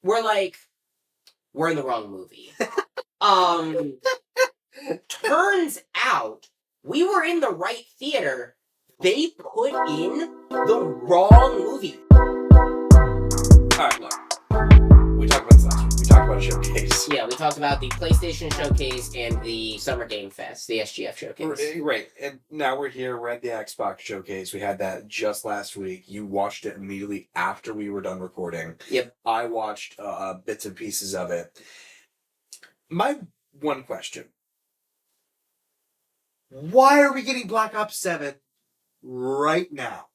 we're like, we're in the wrong movie. Um, turns out we were in the right theater. They put in the wrong movie. Alright, look. We talked about this last week. We talked about a showcase. Yeah, we talked about the PlayStation Showcase and the Summer Game Fest, the SGF Showcase. Right, and now we're here. We're at the Xbox Showcase. We had that just last week. You watched it immediately after we were done recording. Yep. I watched bits and pieces of it. My one question. Why are we getting Black Ops 7 right now?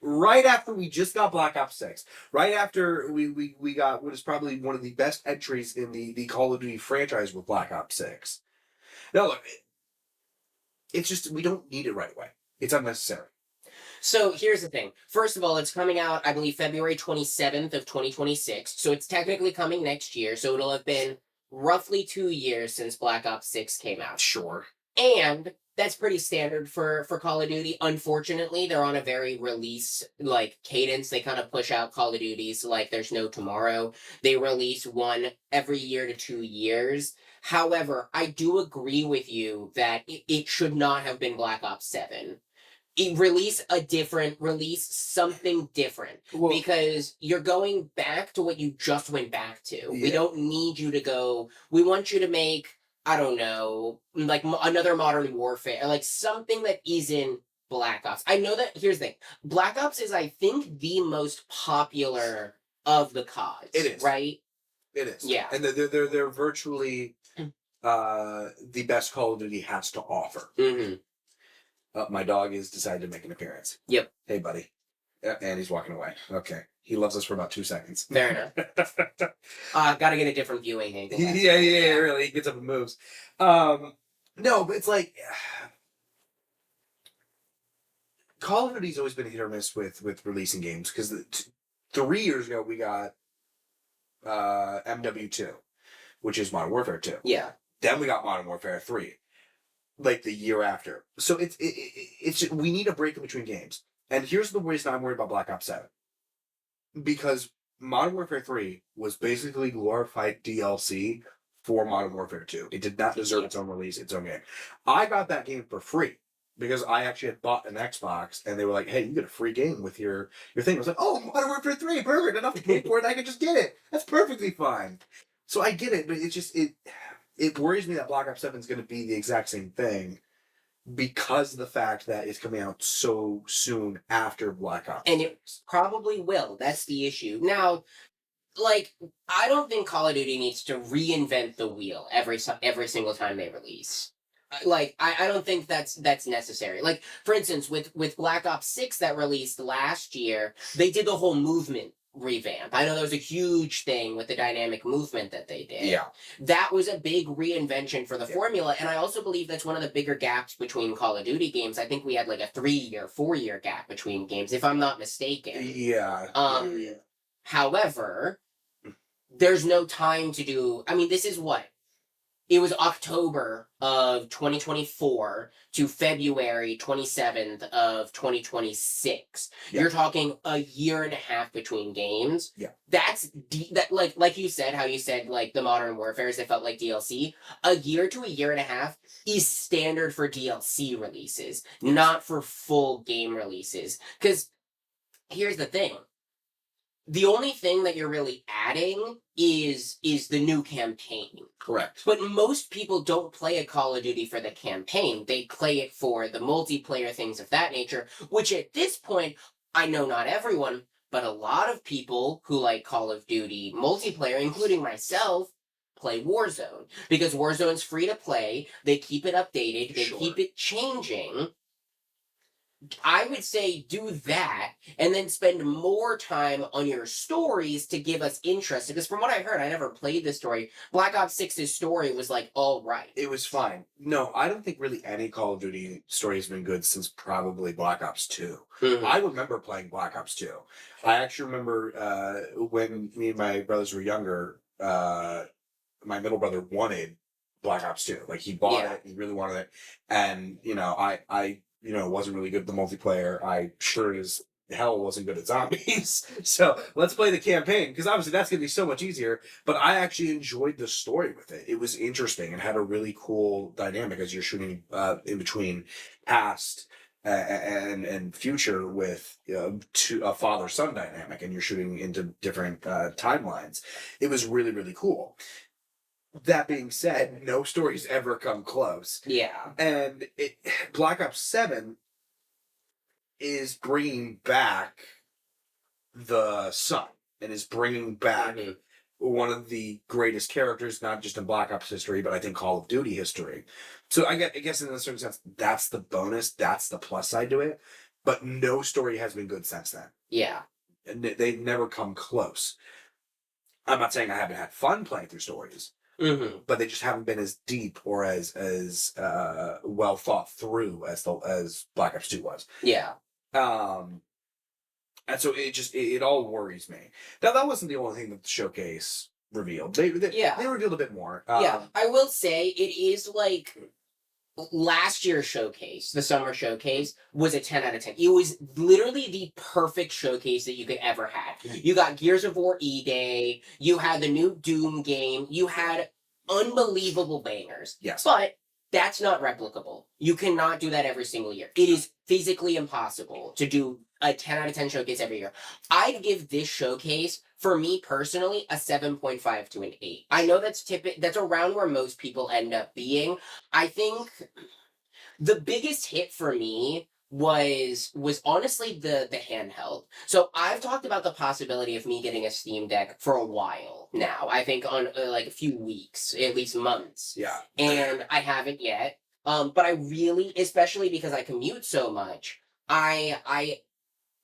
Right after we just got Black Ops 6. Right after we got what is probably one of the best entries in the Call of Duty franchise with Black Ops 6. Now, look, it's just, we don't need it right away. It's unnecessary. So here's the thing. First of all, it's coming out, I believe, February 27th of 2026. So it's technically coming next year. So it'll have been roughly 2 years since Black Ops 6 came out. Sure. And that's pretty standard for Call of Duty. Unfortunately, they're on a very release cadence. They kind of push out Call of Duties like there's no tomorrow. They release one every year to 2 years. However, I do agree with you that it should not have been Black Ops 7. Release something different, because you're going back to what you just went back to. Yeah. We don't need you to go. We want you to make, I don't know, like another Modern Warfare, like something that isn't Black Ops. I know that, here's the thing. Black Ops is, I think, the most popular of the CODs. It is. Right? It is. Yeah. And they're virtually the best Call of Duty has to offer. Mm-hmm. My dog has decided to make an appearance. Yep. Hey, buddy. And he's walking away. Okay. He loves us for about 2 seconds. Fair enough. Gotta get a different viewing angle. Yeah, really. He gets up and moves. No, but it's like, Call of Duty's always been hit or miss with releasing games, because 3 years ago we got MW2, which is Modern Warfare 2. Yeah. Then we got Modern Warfare 3, like the year after. So it's just, we need a break in between games. And here's the reason I'm worried about Black Ops 7. Because Modern Warfare 3 was basically glorified DLC for Modern Warfare 2. It did not deserve its own release, its own game. I got that game for free because I actually had bought an Xbox, and they were like, hey, you get a free game with your thing. I was like, oh, Modern Warfare 3, perfect. I don't have to pay for it. I can just get it. That's perfectly fine. So I get it, but it's just, it worries me that Black Ops 7 is going to be the exact same thing, because of the fact that it's coming out so soon after Black Ops. And it probably will. That's the issue. Now, like, I don't think Call of Duty needs to reinvent the wheel every single time they release. Like, I don't think that's necessary. Like, for instance, with Black Ops 6 that released last year, they did the whole movement revamp. I know there was a huge thing with the dynamic movement that they did. Yeah. That was a big reinvention for the formula, and I also believe that's one of the bigger gaps between Call of Duty games. I think we had like a 3-year, 4-year gap between games, if I'm not mistaken. Yeah. However, there's no time to do... I mean, this is what? It was October of 2024 to February 27th of 2026. Yeah. You're talking a year and a half between games. Yeah. That's like you said, how you said like the Modern Warfares, they felt like DLC. A year to a year and a half is standard for DLC releases, not for full game releases. Because here's the thing. The only thing that you're really adding is the new campaign. Correct. But most people don't play a Call of Duty for the campaign. They play it for the multiplayer, things of that nature, which at this point, I know not everyone, but a lot of people who like Call of Duty multiplayer, including myself, play Warzone. Because Warzone's free to play, they keep it updated, they keep it changing. I would say do that, and then spend more time on your stories to give us interest. Because from what I heard, I never played this story. Black Ops 6's story was like, all right. It was fine. No, I don't think really any Call of Duty story has been good since probably Black Ops 2. Mm-hmm. I remember playing Black Ops 2. I actually remember when me and my brothers were younger, my middle brother wanted Black Ops 2. Like, he bought it, he really wanted it. And, I wasn't really good at the multiplayer. I sure as hell wasn't good at zombies. So let's play the campaign, because obviously that's going to be so much easier. But I actually enjoyed the story with it. It was interesting and had a really cool dynamic as you're shooting in between past and future with to a father-son dynamic, and you're shooting into different timelines. It was really, really cool. That being said, no stories ever come close. Yeah. And Black Ops 7 is bringing back the son and is bringing back one of the greatest characters, not just in Black Ops history, but I think Call of Duty history. So I guess in a certain sense, that's the bonus, that's the plus side to it. But no story has been good since then. Yeah. And they've never come close. I'm not saying I haven't had fun playing through stories. But they just haven't been as deep or as well thought through as Black Ops 2 was. Yeah. And so it all worries me. Now that wasn't the only thing that the showcase revealed. They revealed a bit more. Yeah, I will say it is like last year's showcase, the summer showcase, was a 10 out of 10. It was literally the perfect showcase that you could ever have. You got Gears of War E-Day, you had the new Doom game, you had unbelievable bangers. Yes. But that's not replicable. You cannot do that every single year. It is physically impossible to do a 10 out of 10 showcase every year. I'd give this showcase, for me personally, a 7.5 to an 8. I know that's around where most people end up being. I think the biggest hit for me was honestly the handheld. So I've talked about the possibility of me getting a Steam Deck for a while now. I think on like a few weeks, at least months. Yeah. And I haven't yet. But I really, especially because I commute so much, I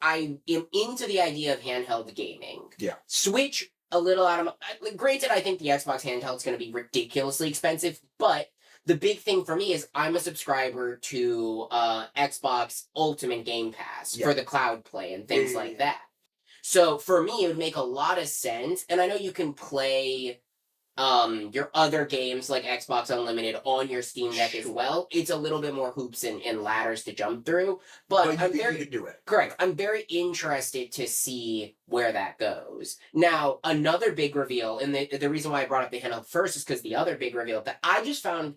am into the idea of handheld gaming. Yeah. Switch a little out of granted, I think the Xbox handheld is going to be ridiculously expensive, but the big thing for me is I'm a subscriber to Xbox Ultimate Game Pass for the cloud play and things like that. So for me, it would make a lot of sense. And I know you can play your other games like Xbox Unlimited on your Steam Deck as well. It's a little bit more hoops and ladders to jump through, but you can do it. Correct. I'm very interested to see where that goes. Now, another big reveal, and the reason why I brought up the handheld first is because the other big reveal that I just found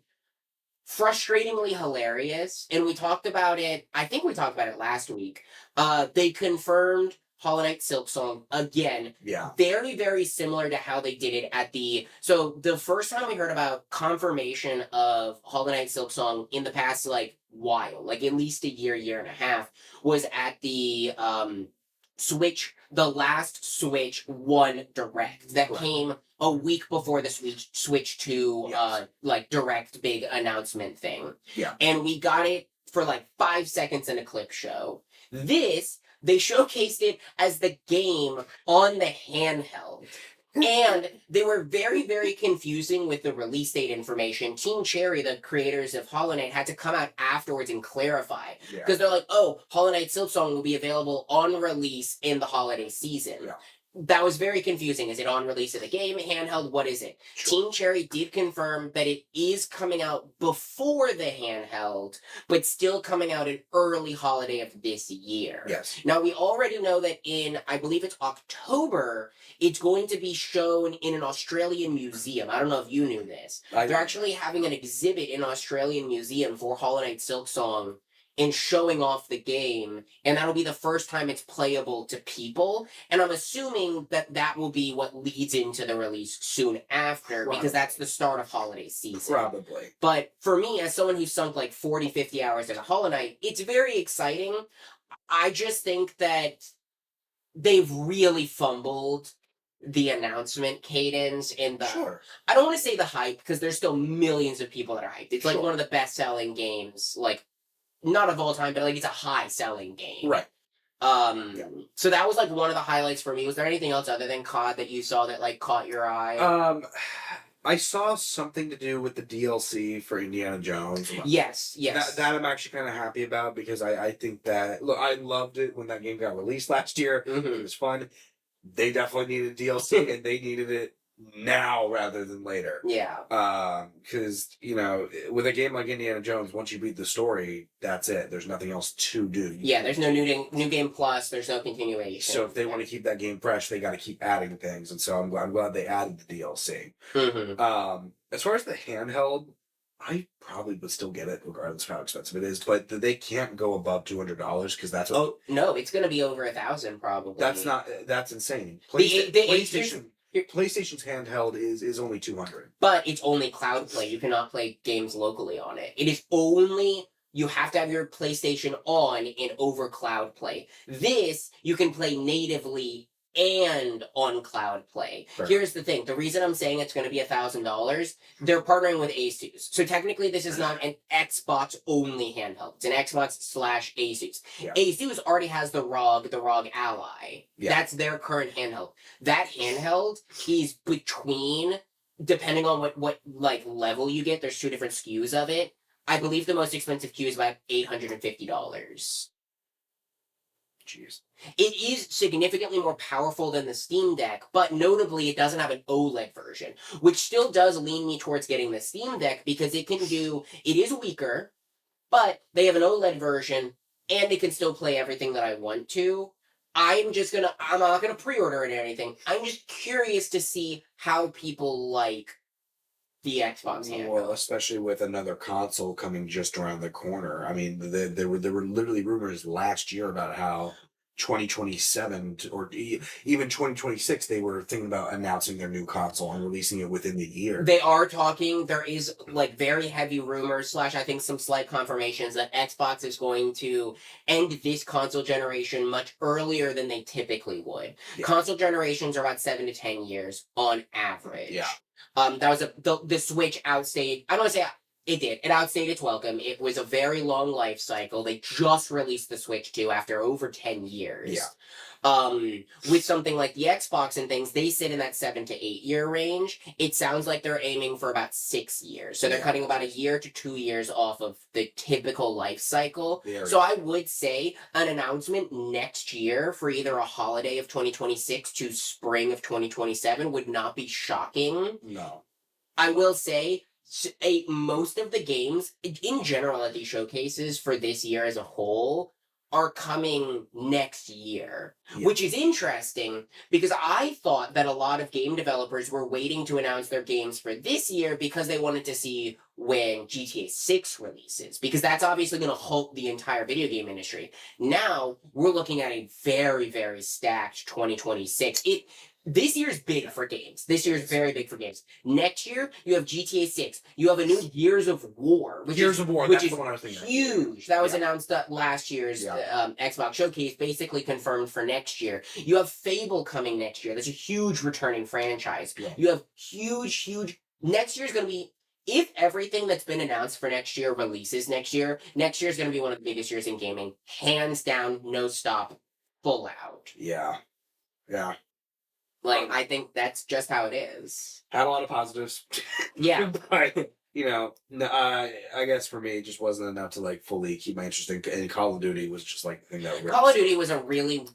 frustratingly hilarious, and we talked about it, I think we talked about it last week. They confirmed Hollow Knight Silksong again. Yeah. Very, very similar to how they did it so the first time we heard about confirmation of Hollow Knight Silksong in the past, like, while, like at least a year and a half, was at the Switch, the last Switch 1 Direct that came a week before the Switch 2 like direct big announcement thing. Yeah. And we got it for like 5 seconds in a clip show. They showcased it as the game on the handheld. And they were very, very confusing with the release date information. Team Cherry, the creators of Hollow Knight, had to come out afterwards and clarify. Because they're like, oh, Hollow Knight Silksong will be available on release in the holiday season. Yeah. That was very confusing. Is it on release of the game, handheld? What is it? Sure. Team Cherry did confirm that it is coming out before the handheld, but still coming out an early holiday of this year. Yes. Now, we already know that in, I believe it's October, it's going to be shown in an Australian museum. I don't know if you knew this. They're actually having an exhibit in an Australian museum for Hollow Knight Silksong and showing off the game, and that'll be the first time it's playable to people, and I'm assuming that will be what leads into the release soon after, because that's the start of holiday season. Probably. But for me, as someone who's sunk like 40, 50 hours in a Hollow Knight, it's very exciting. I just think that they've really fumbled the announcement cadence and the I don't want to say the hype, because there's still millions of people that are hyped. It's like one of the best-selling games, like, not of all time, but like it's a high-selling game. Right. So that was like one of the highlights for me. Was there anything else other than COD that you saw that like caught your eye? I saw something to do with the DLC for Indiana Jones. Yes. That I'm actually kind of happy about, because I think that, look, I loved it when that game got released last year. It was fun. They definitely needed DLC, and they needed it now rather than later. Yeah. Because with a game like Indiana Jones, once you beat the story, that's it. There's nothing else to do. Yeah, there's no new game plus. There's no continuation. So if they want to keep that game fresh, they got to keep adding things, and so I'm glad they added the DLC. Mm-hmm. As far as the handheld, I probably would still get it regardless of how expensive it is, but they can't go above $200 because that's what. Oh no, it's going to be over 1,000 probably. That's insane. PlayStation's handheld is only $200. But it's only cloud play. You cannot play games locally on it. It is only, you have to have your PlayStation on and over cloud play. This, you can play natively and on cloud play. Right. Here's the thing. The reason I'm saying it's going to be $1,000, they're partnering with Asus. So technically this is not an Xbox only handheld. It's an Xbox/Asus. Yeah. Asus already has the ROG Ally. Yeah. That's their current handheld. That handheld is between, depending on what like level you get, there's 2 different SKUs of it. I believe the most expensive SKU is about $850. Jeez. It is significantly more powerful than the Steam Deck, but notably it doesn't have an OLED version, which still does lean me towards getting the Steam Deck because it is weaker, but they have an OLED version and it can still play everything that I want to. I'm not gonna pre-order it or anything. I'm just curious to see how people like the Xbox handheld. Well, especially with another console coming just around the corner. I mean, there were literally rumors last year about how 2027 or even 2026 they were thinking about announcing their new console and releasing it within the year. They are talking. There is like very heavy rumors / I think some slight confirmations that Xbox is going to end this console generation much earlier than they typically would. Yeah. Console generations are about 7 to 10 years on average. Yeah. That was the Switch outstayed. I don't want to say it did. It outstayed its welcome. It was a very long life cycle. They just released the Switch 2 after over 10 years. Yeah. With something like the Xbox and things, they sit in that 7 to 8 year range. It sounds like they're aiming for about 6 years. So they're cutting about 1 year to 2 years off of the typical life cycle. So I would say an announcement next year for either a holiday of 2026 to spring of 2027 would not be shocking. No. I will say, most of the games, in general at these showcases for this year as a whole, are coming next year, which is interesting because I thought that a lot of game developers were waiting to announce their games for this year because they wanted to see when GTA 6 releases, because that's obviously going to halt the entire video game industry. Now, we're looking at a very, very stacked 2026. This year's big for games. This year's very big for games. Next year, you have GTA 6. You have a new Gears of War. Which is the one I was thinking. Huge. That was announced at last year's Xbox Showcase, basically confirmed for next year. You have Fable coming next year. That's a huge returning franchise. Yeah. You have huge... Next year's going to be... If everything that's been announced for next year releases next year is going to be one of the biggest years in gaming. Hands down, no stop, full out. Yeah. Yeah. Like, I think that's just how it is. Had a lot of positives. Yeah. But, I guess for me, it just wasn't enough to, like, fully keep my interest in. And Call of Duty was just, like, the thing that... Call of Duty was a really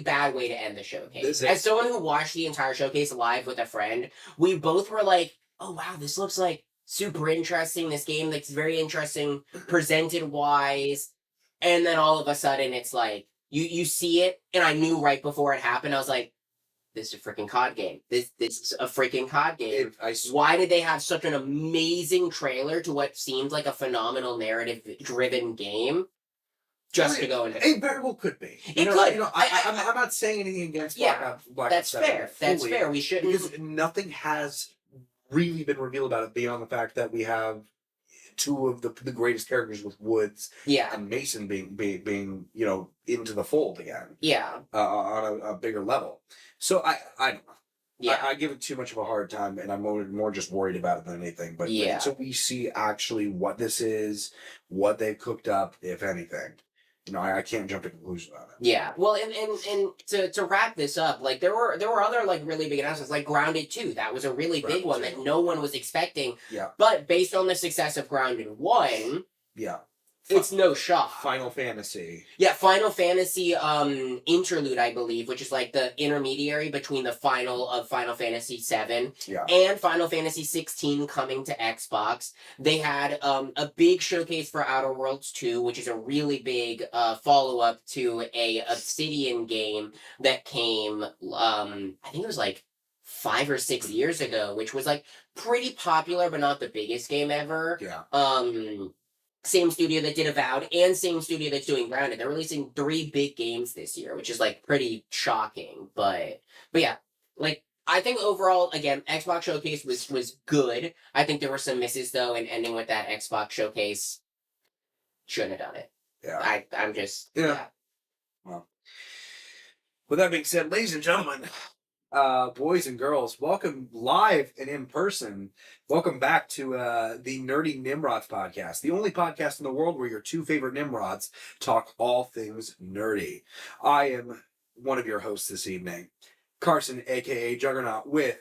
bad way to end the showcase. As someone who watched the entire showcase live with a friend, we both were like, oh, wow, this looks, like, super interesting. This game looks very interesting, presented-wise. And then all of a sudden, it's like, You see it, and I knew right before it happened, I was like, this is a freaking COD game. This is a freaking COD game. Why did they have such an amazing trailer to what seemed like a phenomenal narrative-driven game? Just to go into... It very well could be. It could. I'm not saying anything against Black Ops. That's fair. That's fair. We shouldn't... Because nothing has really been revealed about it beyond the fact that we have 2 of the greatest characters with Woods and Mason being into the fold again. Yeah. On a bigger level. So I don't know. Yeah. I give it too much of a hard time, and I'm more just worried about it than anything. But so we see actually what this is, what they've cooked up, if anything. I can't jump to conclusions on it. Yeah. Well, and to wrap this up, like there were other like really big announcements, like Grounded 2. That was a really big one that no one was expecting. Yeah. But based on the success of Grounded 1, It's no shock. Final Fantasy. Yeah, Final Fantasy Interlude, I believe, which is like the intermediary between the final of Final Fantasy VII and Final Fantasy 16 coming to Xbox. They had a big showcase for Outer Worlds 2, which is a really big follow-up to a Obsidian game that came, I think it was like 5 or 6 years ago, which was like pretty popular, but not the biggest game ever. Yeah. Same studio that did Avowed and same studio that's doing Grounded. They're releasing 3 big games this year, which is like pretty shocking. But yeah, like I think overall, again, Xbox Showcase was good. I think there were some misses though, and ending with that Xbox Showcase shouldn't have done it. Yeah. I'm just yeah. Well, with that being said, ladies and gentlemen, boys and girls, welcome live and in person. Welcome back to the Nerdy Nimrods podcast, the only podcast in the world where your 2 favorite Nimrods talk all things nerdy. I am one of your hosts this evening, Carson, aka Juggernaut, with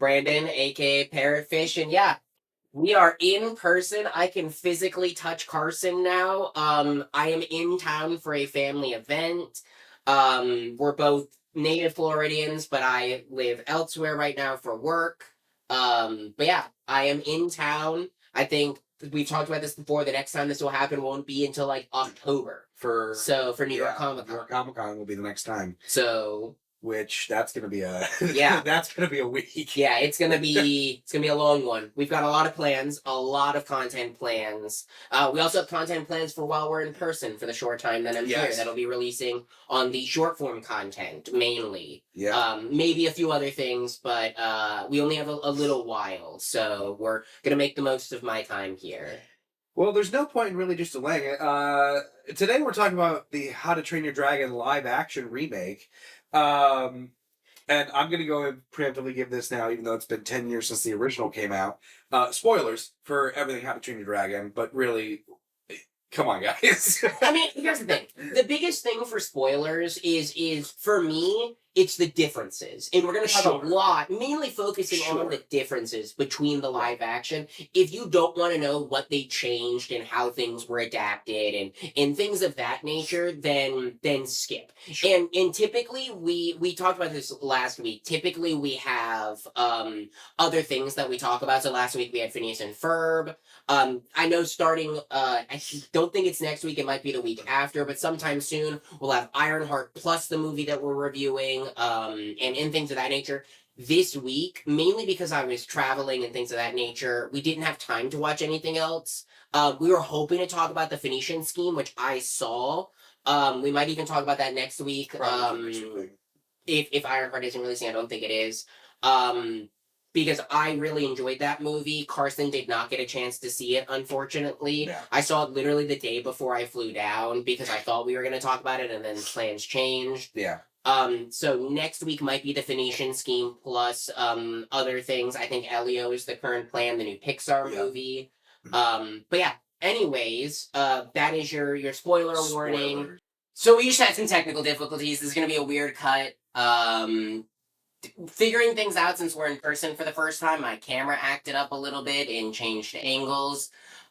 Brandon, aka Parrotfish, and yeah, we are in person. I can physically touch Carson now. I am in town for a family event. We're both native Floridians, but I live elsewhere right now for work. But yeah, I am in town. I think we've talked about this before. The next time this will happen won't be until like October. For New York Comic Con. New York Comic Con will be the next time. So which that's gonna be a yeah, that's gonna be a week. Yeah, it's gonna be a long one. We've got a lot of plans, a lot of content plans. We also have content plans for while we're in person for the short time that I'm here. That'll be releasing on the short form content mainly. Yeah. Maybe a few other things, but we only have a little while, so we're gonna make the most of my time here. Well, there's no point in really just delaying it. Today we're talking about the How to Train Your Dragon live action remake. And I'm going to go and preemptively give this now, even though it's been 10 years since the original came out. Spoilers for everything How to Train Your Dragon, but really, come on, guys. I mean, here's the thing. The biggest thing for spoilers is for me, it's the differences. And we're going to talk a lot, mainly focusing on the differences between the live action. If you don't want to know what they changed and how things were adapted and things of that nature, then skip. Sure. And typically, we talked about this last week. Typically, we have other things that we talk about. So last week, we had Phineas and Ferb. I know starting, I don't think it's next week. It might be the week after, but sometime soon, we'll have Ironheart plus the movie that we're reviewing. And things of that nature. This week, mainly because I was traveling and things of that nature, we didn't have time to watch anything else. We were hoping to talk about the Phoenician scheme, which I saw. We might even talk about that next week. If Ironheart isn't releasing, I don't think it is. Because I really enjoyed that movie. Carson did not get a chance to see it, unfortunately. Yeah. I saw it literally the day before I flew down because I thought we were going to talk about it and then plans changed. Yeah. So next week might be the Phoenician scheme plus other things. I think Elio is the current plan, the new Pixar movie. But yeah, anyways, that is your spoiler warning. So we just had some technical difficulties. This is gonna be a weird cut. Figuring things out since we're in person for the first time, my camera acted up a little bit and changed angles.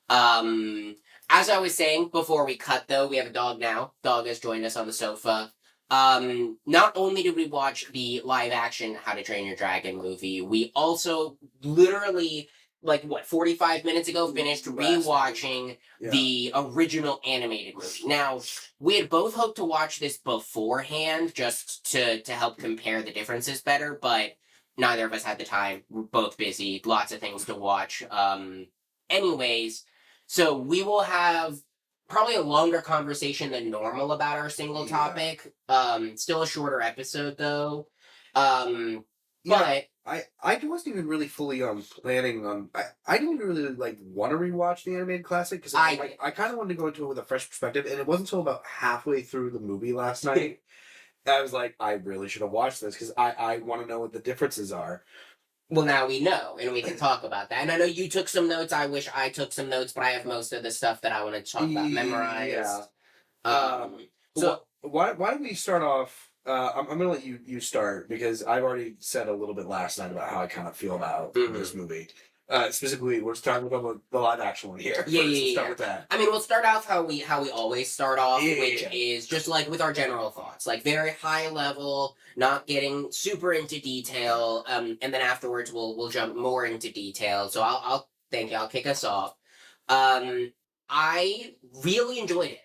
As I was saying before we cut though, we have a dog now. Dog has joined us on the sofa. Not only did we watch the live action How to Train Your Dragon movie, we also literally, 45 minutes ago finished rewatching the original animated movie. Now, we had both hoped to watch this beforehand just to help compare the differences better, but neither of us had the time. We're both busy, lots of things to watch. Anyways, so we will have probably a longer conversation than normal about our single topic. Still a shorter episode though. But I wasn't even really fully planning on. I didn't even really want to rewatch the animated classic because I kind of wanted to go into it with a fresh perspective, and it wasn't until about halfway through the movie last night I was like, I really should have watched this because I want to know what the differences are. Well, now we know, and we can talk about that. And I know you took some notes. I wish I took some notes, but I have most of the stuff that I want to talk about memorized. Yeah. So why don't we start off? I'm going to let you start because I've already said a little bit last night about how I kind of feel about this movie. Specifically, we're starting about the live action one here. Yeah, Let's yeah, start yeah. with that. I mean, we'll start off how we always start off, Yeah, which yeah. is just like with our general thoughts, like very high level, not getting super into detail, and then afterwards we'll jump more into detail. So I'll thank you. I'll kick us off. I really enjoyed it.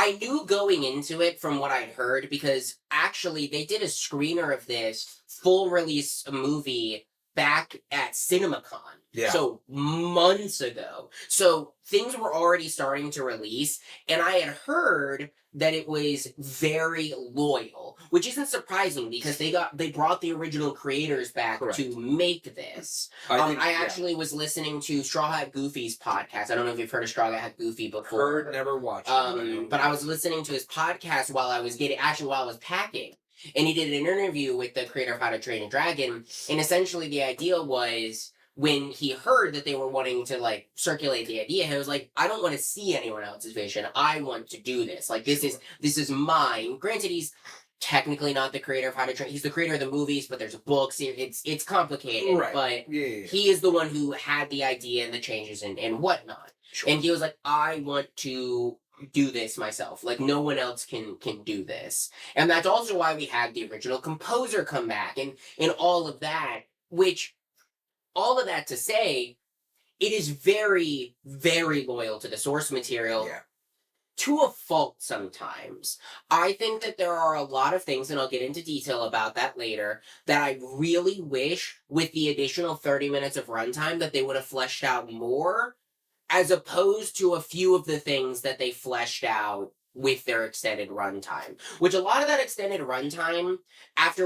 I knew going into it from what I'd heard because actually they did a screener of this full release movie back at CinemaCon. Yeah. So months ago. So things were already starting to release, and I had heard that it was very loyal, which isn't surprising because they brought the original creators back Correct. to make this. I actually was listening to Straw Hat Goofy's podcast. I don't know if you've heard of Straw Hat Goofy before. Heard, never watched. But I was listening to his podcast while I was packing. And he did an interview with the creator of How to Train a Dragon. And essentially the idea was when he heard that they were wanting to like circulate the idea, he was like, I don't want to see anyone else's vision. I want to do this. Like this is mine. Granted, he's technically not the creator of How to Train. He's the creator of the movies, but there's books. It's complicated. Right. But yeah. he is the one who had the idea and the changes and whatnot. Sure. And he was like, I want to do this myself. Like no one else can do this. And that's also why we had the original composer come back and all of that, which all of that to say, it is very, very loyal to the source material. Yeah. To a fault sometimes. I think that there are a lot of things, and I'll get into detail about that later, that I really wish with the additional 30 minutes of runtime that they would have fleshed out more, as opposed to a few of the things that they fleshed out with their extended runtime. Which a lot of that extended runtime, that's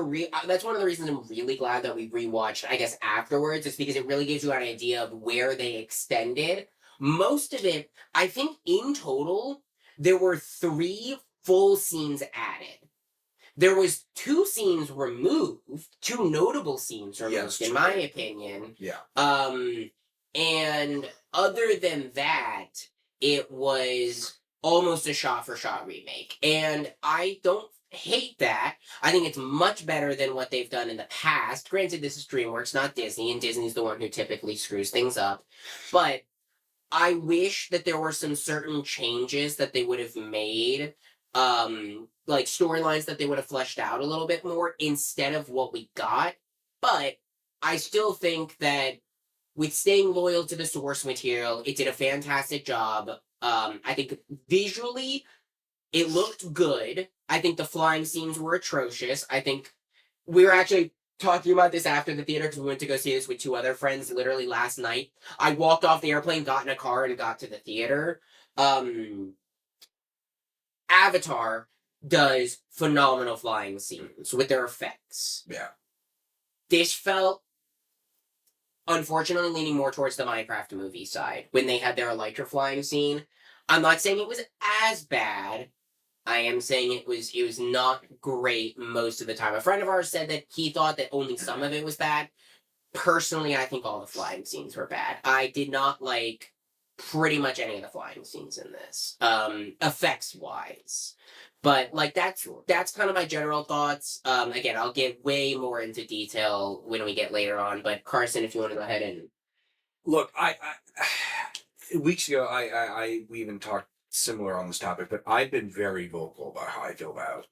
one of the reasons I'm really glad that we rewatched, I guess, afterwards, is because it really gives you an idea of where they extended. Most of it, I think in total, there were 3 full scenes added. There was 2 scenes removed, 2 notable scenes removed, in my opinion. Yeah. And other than that, it was almost a shot-for-shot remake. And I don't hate that. I think it's much better than what they've done in the past. Granted, this is DreamWorks, not Disney, and Disney's the one who typically screws things up. But I wish that there were some certain changes that they would have made, like storylines that they would have fleshed out a little bit more instead of what we got. But I still think that with staying loyal to the source material, it did a fantastic job. I think visually, it looked good. I think the flying scenes were atrocious. I think we were actually talking about this after the theater because we went to go see this with 2 other friends literally last night. I walked off the airplane, got in a car, and got to the theater. Avatar does phenomenal flying scenes with their effects. Yeah. This felt, unfortunately, leaning more towards the Minecraft movie side when they had their Elytra flying scene. I'm not saying it was as bad. I am saying it was not great most of the time. A friend of ours said that he thought that only some of it was bad. Personally, I think all the flying scenes were bad. I did not like pretty much any of the flying scenes in this, effects wise. But like that's kind of my general thoughts. Again, I'll get way more into detail when we get later on. But Carson, if you want to go ahead and look, I weeks ago, we even talked similar on this topic, but I've been very vocal about how I feel about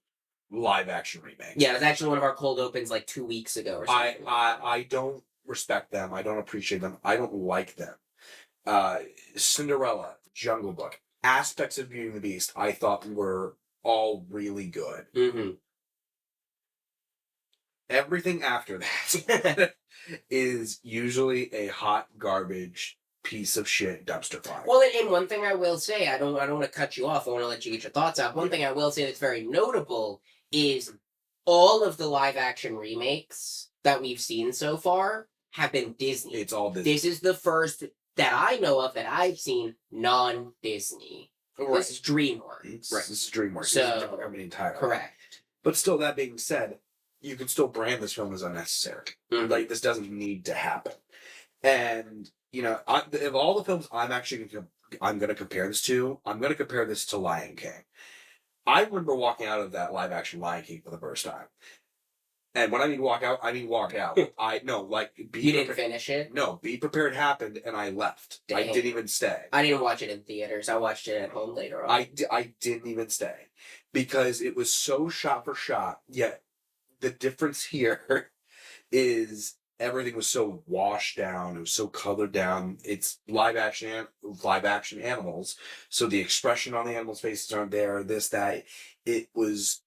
live action remakes. Yeah, it was actually one of our cold opens like 2 weeks ago or something. I don't respect them. I don't appreciate them. I don't like them. Cinderella, Jungle Book, aspects of Beauty and the Beast, I thought were all really good. Mm-hmm. Everything after that is usually a hot garbage piece of shit dumpster fire. Well, and one thing I will say, I don't want to cut you off. I want to let you get your thoughts out. One thing I will say that's very notable is all of the live action remakes that we've seen so far have been Disney. It's all Disney. This is the first that I know of that I've seen non-Disney. Right. This is DreamWorks. Right, this is DreamWorks. So, this is a different company entirely. Correct. But still, that being said, you can still brand this film as unnecessary. Mm-hmm. Like, this doesn't need to happen. And, you know, of all the films I'm going to compare this to, I'm going to compare this to Lion King. I remember walking out of that live-action Lion King for the first time. And when I mean walk out, I mean walk out. You didn't finish it? No, Be Prepared happened, and I left. Dang. I didn't even stay. I didn't watch it in theaters. I watched it at home later on. I didn't even stay because it was so shot for shot. Yet the difference here is everything was so washed down. It was so colored down. It's live action animals, so the expression on the animals' faces aren't there. This that it was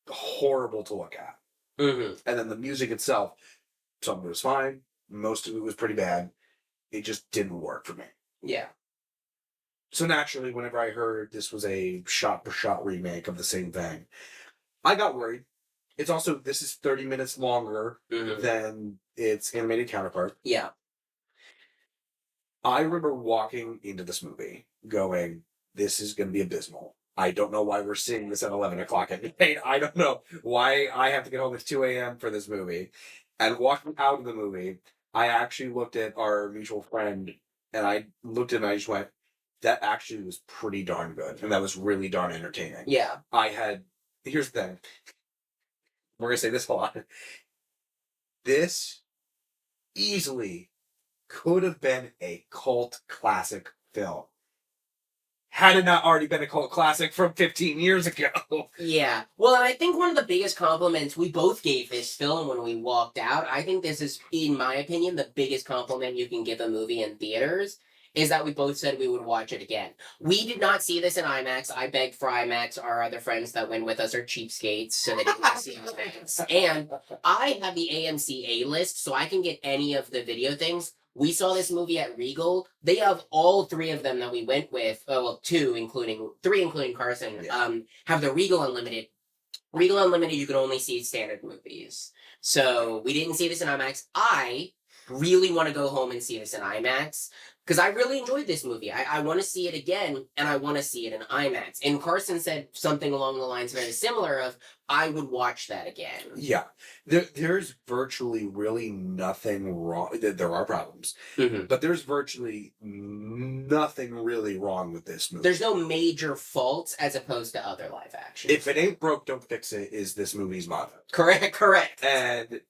horrible to look at. Mm-hmm. And then the music itself, some of it was fine. Most of it was pretty bad. It just didn't work for me. Yeah. So naturally, whenever I heard this was a shot-for-shot remake of the same thing, I got worried. It's also, this is 30 minutes longer than its animated counterpart. Yeah. I remember walking into this movie going, this is going to be abysmal. I don't know why we're seeing this at 11 o'clock at night. I don't know why I have to get home at 2 a.m. for this movie. And walking out of the movie, I actually looked at our mutual friend, and I looked at him and I just went, that actually was pretty darn good. And that was really darn entertaining. Yeah. Here's the thing. We're going to say this a lot. This easily could have been a cult classic film. Had it not already been a cult classic from 15 years ago. Yeah. Well, and I think one of the biggest compliments we both gave this film when we walked out, I think this is, in my opinion, the biggest compliment you can give a movie in theaters, is that we both said we would watch it again. We did not see this in IMAX. I begged for IMAX. Our other friends that went with us are cheapskates, so they didn't see IMAX. And I have the AMC A list, so I can get any of the video things. We saw this movie at Regal. They have all three of them that we went with. Three, including Carson. Yeah. Have the Regal Unlimited. Regal Unlimited, you can only see standard movies. So we didn't see this in IMAX. I really want to go home and see this in IMAX because I really enjoyed this movie. I want to see it again, and I want to see it in IMAX. And Carson said something along the lines very similar of, I would watch that again. Yeah. There's virtually really nothing wrong. There are problems. But there's virtually nothing really wrong with this movie. There's no major faults as opposed to other live action. If it ain't broke, don't fix it is this movie's motto. Correct. And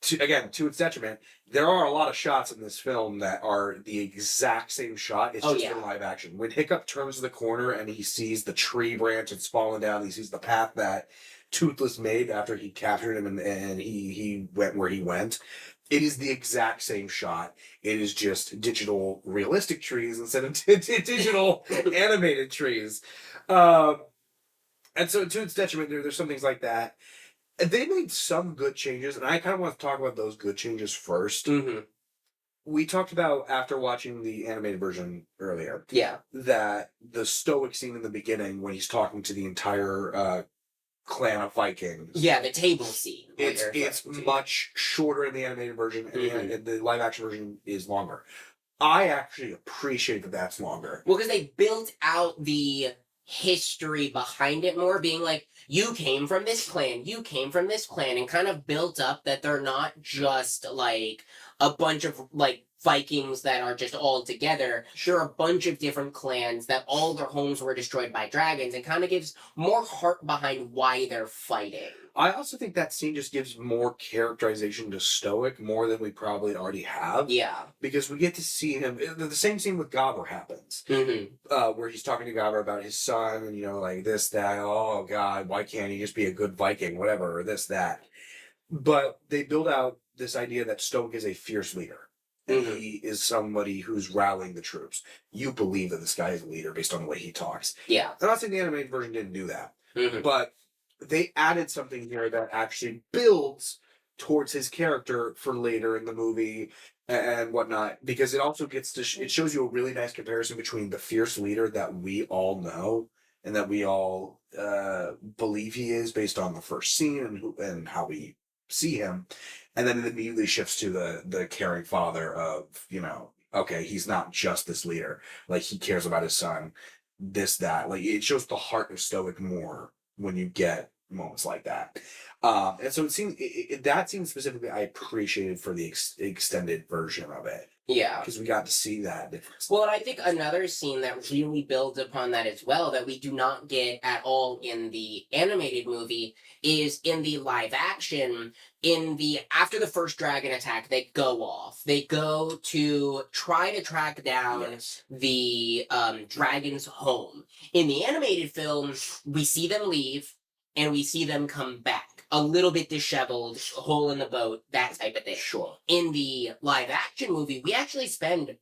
to its detriment, there are a lot of shots in this film that are the exact same shot. It's just in live action. When Hiccup turns the corner and he sees the tree branch that's fallen down, he sees the path that Toothless made after he captured him and he went where he went. It is the exact same shot. It is just digital realistic trees instead of digital animated trees. And so to its detriment, there's some things like that. And they made some good changes, and I kind of want to talk about those good changes first. We talked about, after watching the animated version earlier, that the stoic scene in the beginning when he's talking to the entire clan of Vikings. Yeah, the table scene. It's much shorter in the animated version, and the live action version is longer. I actually appreciate that that's longer. Well, because they built out the history behind it more, being like, you came from this clan, and kind of built up that they're not just like a bunch of like Vikings that are just all together. There are a bunch of different clans that all their homes were destroyed by dragons, and kind of gives more heart behind why they're fighting. I also think that scene just gives more characterization to Stoic, more than we probably already have. Yeah. Because we get to see him. The same scene with Gabber happens. Where he's talking to Gabber about his son, and, like this, that, oh God, why can't he just be a good Viking, whatever, or this, that. But they build out this idea that Stoic is a fierce leader. And he is somebody who's rallying the troops. You believe that this guy is a leader based on the way he talks. Yeah. I'm not saying the animated version didn't do that. But they added something here that actually builds towards his character for later in the movie and whatnot, because it also gets to it shows you a really nice comparison between the fierce leader that we all know and that we all believe he is based on the first scene and how we see him, and then it immediately shifts to the caring father of, okay, he's not just this leader, like he cares about his son, this, that, like it shows the heart of Stoic more when you get moments like that. And so it seems that scene specifically I appreciated for the extended version of it. Yeah. because we got to see that difference. Well, and I think another scene that really builds upon that as well, that we do not get at all in the animated movie, is in the live action. In the after the first dragon attack, they go off. They go to try to track down Yes. the dragon's home. In the animated film, we see them leave and we see them come back. A little bit disheveled, hole in the boat, that type of thing. Sure. In the live action movie, we actually spend,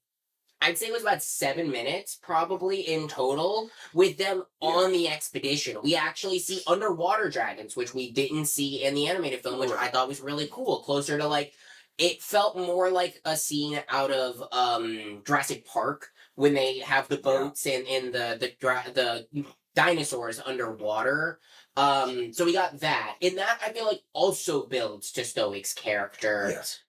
I'd say it was about 7 minutes probably in total with them on the expedition. We actually see underwater dragons, which we didn't see in the animated film, which I thought was really cool. Closer to like, it felt more like a scene out of Jurassic Park when they have the boats and the dinosaurs underwater. So we got that. And that I feel like also builds to Stoic's character. Yes.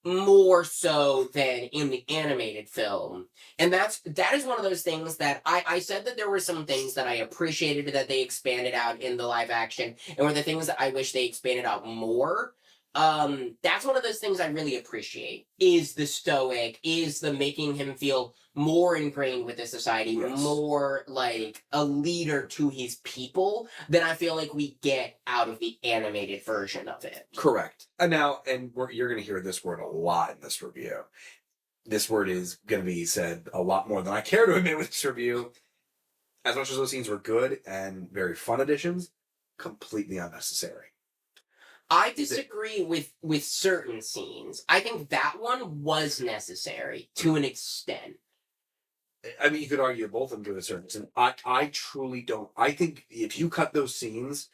More so than in the animated film. And that is one of those things that I said that there were some things that I appreciated that they expanded out in the live action, and were the things that I wish they expanded out more. That's one of those things I really appreciate, is the Stoic, is the making him feel more ingrained with the society, Yes. more like a leader to his people than I feel like we get out of the animated version of it. Correct. And now, you're going to hear this word a lot in this review. This word is going to be said a lot more than I care to admit with this review. As much as those scenes were good and very fun additions, completely unnecessary. I disagree with certain scenes. I think that one was necessary to an extent. I mean, you could argue both of them to a certain extent. I truly don't. I think if you cut those scenes,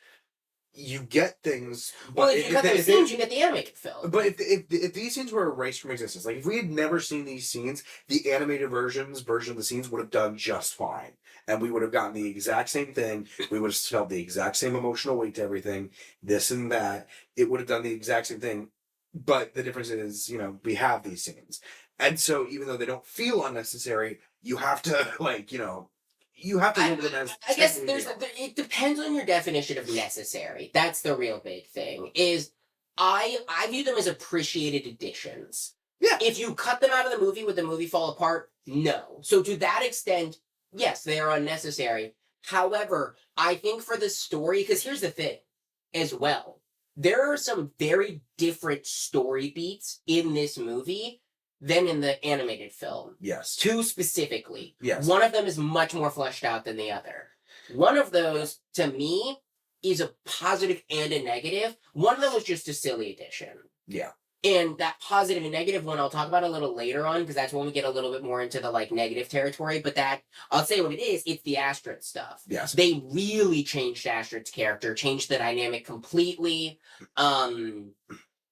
you get things. Well, if you cut those scenes, you get the animated film. But if these scenes were erased from existence, like if we had never seen these scenes, the animated version of the scenes would have done just fine, and we would have gotten the exact same thing. We would have felt the exact same emotional weight to everything, this and that. It would have done the exact same thing, but the difference is, we have these scenes, and so even though they don't feel unnecessary, you have to you have to look at them as. I guess it depends on your definition of necessary. That's the real big thing. Is I view them as appreciated additions. Yeah. If you cut them out of the movie, would the movie fall apart? No. So to that extent, yes, they are unnecessary. However, I think for the story, because here's the thing, as well, there are some very different story beats in this movie than in the animated film. Yes. Two specifically. Yes. One of them is much more fleshed out than the other. One of those, to me, is a positive and a negative. One of them was just a silly addition. Yeah. And that positive and negative one I'll talk about a little later on, because that's when we get a little bit more into the negative territory. But that, I'll say what it is, it's the Astrid stuff. Yes. They really changed Astrid's character, changed the dynamic completely.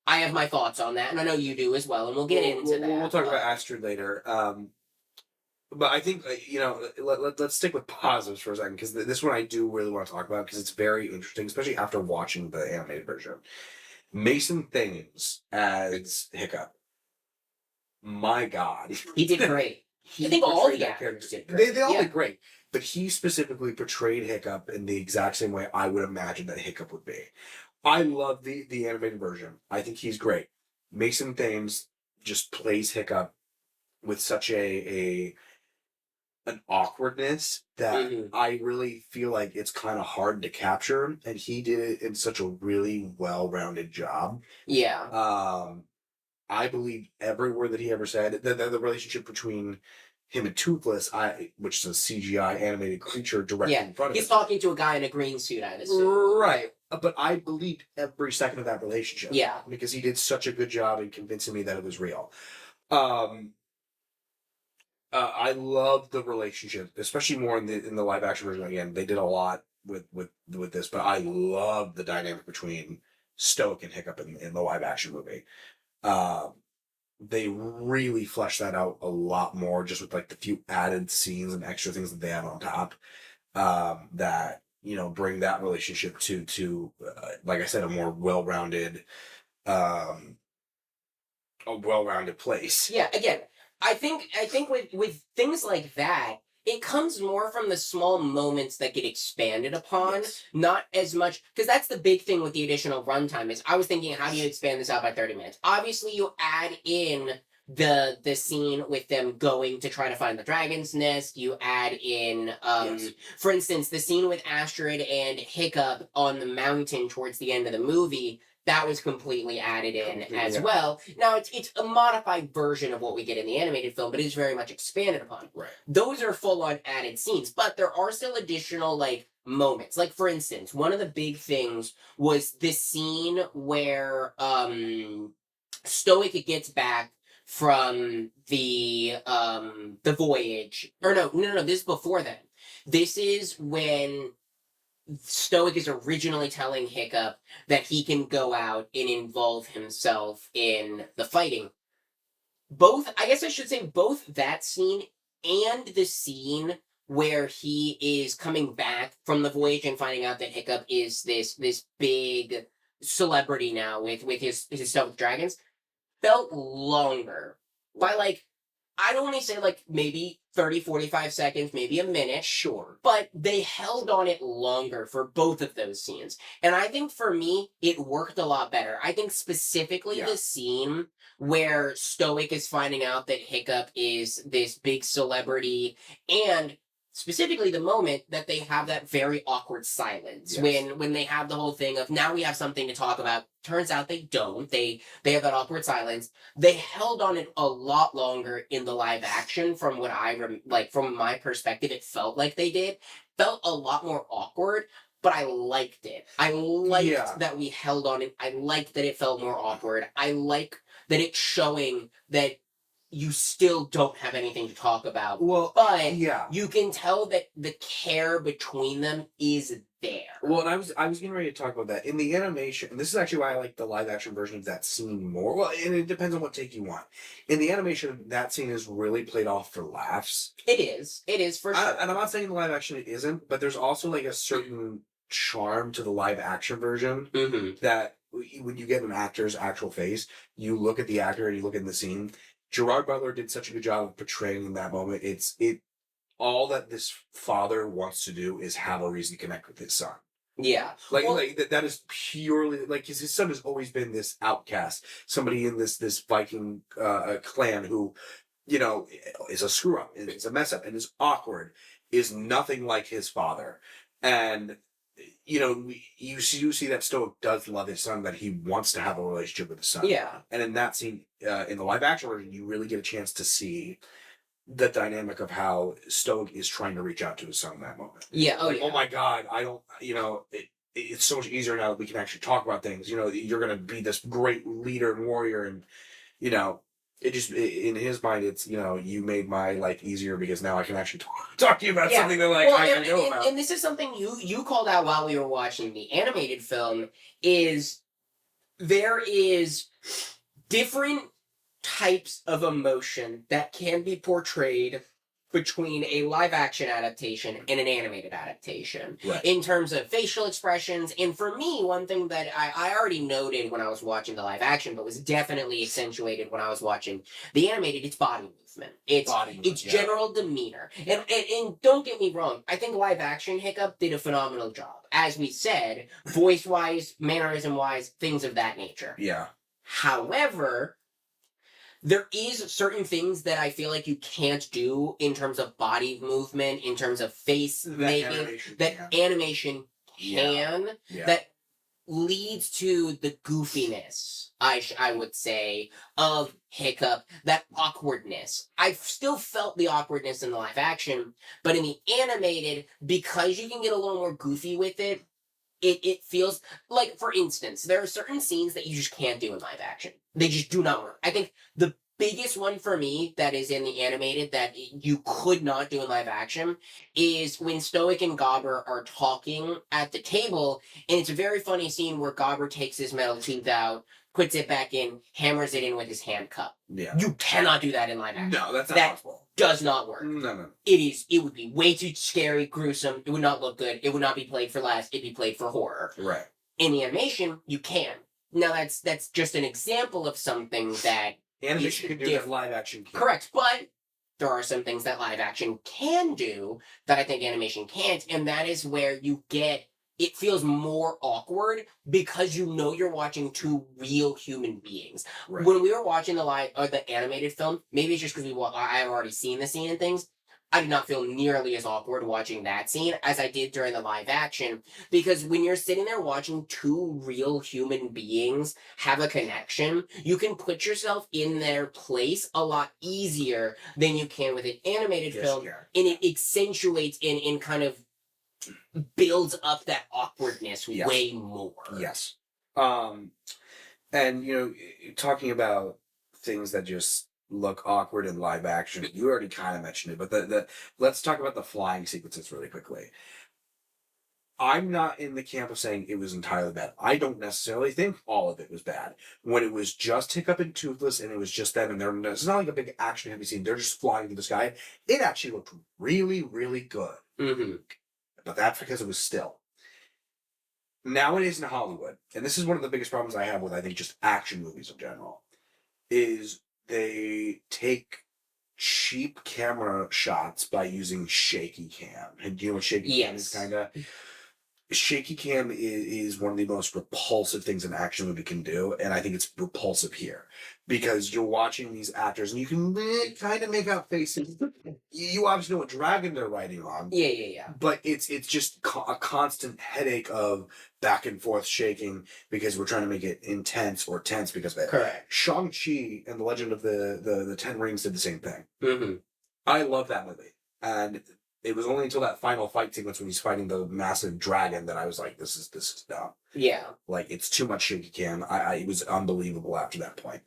I have my thoughts on that, and I know you do as well, and we'll get into that. We'll talk about Astrid later. But I think, let's stick with positives for a second, because this one I do really want to talk about, because it's very interesting, especially after watching the animated version. Mason Thames as Hiccup. My God. He did great. I think all the actors did great. They all did great. But he specifically portrayed Hiccup in the exact same way I would imagine that Hiccup would be. I love the animated version. I think he's great. Mason Thames just plays Hiccup with such an awkwardness that I really feel like it's kind of hard to capture, and he did it in such a really well-rounded job. Yeah. I believe every word that he ever said. The relationship between him and Toothless, which is a CGI animated creature directly in front of him. He's talking to a guy in a green suit, I assume. Right. But I believed every second of that relationship. Yeah. Because he did such a good job in convincing me that it was real. I love the relationship, especially more in the live action version. Again, they did a lot with this, but I love the dynamic between Stoic and Hiccup in the live action movie. They really fleshed that out a lot more, just with the few added scenes and extra things that they have on top. That bring that relationship to like I said, a more well-rounded place. Yeah, again, I think with things like that, it comes more from the small moments that get expanded upon, not as much, because that's the big thing with the additional runtime is I was thinking, how do you expand this out by 30 minutes? Obviously, you add in the scene with them going to try to find the dragon's nest. You add in, Yes. for instance, the scene with Astrid and Hiccup on the mountain towards the end of the movie. That was completely added in as Yeah. well. Now it's a modified version of what we get in the animated film, but it is very much expanded upon. Right. Those are full on added scenes, but there are still additional like moments. Like for instance, one of the big things was this scene where Stoic gets back from the voyage. Or no, this is before then. This is when Stoic is originally telling Hiccup that he can go out and involve himself in the fighting. Both, I guess I should say, both that scene and the scene where he is coming back from the voyage and finding out that Hiccup is this big celebrity now with his stuff with dragons felt longer by like, I'd only say like maybe 30, 45 seconds, maybe a minute. Sure. But they held on it longer for both of those scenes. And I think for me, it worked a lot better. I think specifically the scene where Stoic is finding out that Hiccup is this big celebrity, and specifically the moment that they have that very awkward silence when they have the whole thing of now we have something to talk about. Turns out they don't. They have that awkward silence. They held on it a lot longer in the live action. From what from my perspective, it felt like they did. Felt a lot more awkward, but I liked it. I liked that we held on it. I liked that it felt more awkward. I like that it's showing that you still don't have anything to talk about. Well, but you can tell that the care between them is there. Well, and I was getting ready to talk about that in the animation. And this is actually why I like the live action version of that scene more. Well, and it depends on what take you want. In the animation, that scene is really played off for laughs. It is for sure. And I'm not saying in the live action it isn't, but there's also like a certain charm to the live action version that when you get an actor's actual face, you look at the actor and you look at the scene. Gerard Butler did such a good job of portraying in that moment. All that this father wants to do is have a reason to connect with his son. Yeah. That is purely like his son has always been this outcast, somebody in this Viking clan who, is a screw up, is a mess up, and is awkward, is nothing like his father. And you see that Stoic does love his son, that he wants to have a relationship with his son. Yeah. And in that scene, in the live action version, you really get a chance to see the dynamic of how Stoic is trying to reach out to his son in that moment. Yeah. Oh my God, I don't, it's so much easier now that we can actually talk about things. You're going to be this great leader and warrior, and, it just, in his mind, it's, you made my life easier because now I can actually talk to you about something that I can know about. And this is something you called out while we were watching the animated film, is there is different types of emotion that can be portrayed between a live action adaptation and an animated adaptation in terms of facial expressions. And for me, one thing that I already noted when I was watching the live action, but was definitely accentuated when I was watching the animated, it's body movement. It's general demeanor. And don't get me wrong, I think live action Hiccup did a phenomenal job. As we said, voice wise, mannerism wise, things of that nature. Yeah. However, there is certain things that I feel like you can't do in terms of body movement, in terms of face making, animation can, that leads to the goofiness, I would say, of Hiccup, that awkwardness. I still felt the awkwardness in the live action, but in the animated, because you can get a little more goofy with it, it feels like, for instance, there are certain scenes that you just can't do in live action. They just do not work. I think the biggest one for me that is in the animated that you could not do in live action is when Stoic and Gobber are talking at the table, and it's a very funny scene where Gobber takes his metal tooth out, puts it back in, hammers it in with his hand cup. Yeah. You cannot do that in live action. No, that's not possible. Does not work. No. It would be way too scary, gruesome. It would not look good. It would not be played for laughs. It'd be played for horror. Right. In the animation, you can. Now that's just an example of something that animation can do that live action can't. Correct, but there are some things that live action can do that I think animation can't, and that is where you get it feels more awkward because you know you're watching two real human beings. Right. When we were watching the animated film, maybe it's just because I've already seen the scene and things. I did not feel nearly as awkward watching that scene as I did during the live action, because when you're sitting there watching two real human beings have a connection, you can put yourself in their place a lot easier than you can with an animated Yes, film, you can. and it accentuates and kind of builds up that awkwardness Yes. way more. Yes. And talking about things that just look awkward in live action, you already kind of mentioned it, but the let's talk about the flying sequences really quickly. I'm not in the camp of saying it was entirely bad. I don't necessarily think all of it was bad. When it was just Hiccup and Toothless and it was just them and it's not like a big action heavy scene, they're just flying through the sky, it actually looked really, really good. Mm-hmm. But that's because it was still. Nowadays in Hollywood, and this is one of the biggest problems I have with, I think, just action movies in general, is they take cheap camera shots by using shaky cam. And do you know what shaky cam is? Kind of. Shaky cam is one of the most repulsive things an action movie can do, and I think it's repulsive here because you're watching these actors and you can kind of make out faces. You obviously know what dragon they're riding on. Yeah. But it's just a constant headache of back and forth shaking because we're trying to make it intense or tense because of it. Correct. Shang-Chi and the Legend of the Ten Rings did the same thing. Mm-hmm. I love that movie, and it was only until that final fight sequence when he's fighting the massive dragon that I was like, this is dumb. Yeah. Like, it's too much shaky cam. It was unbelievable after that point.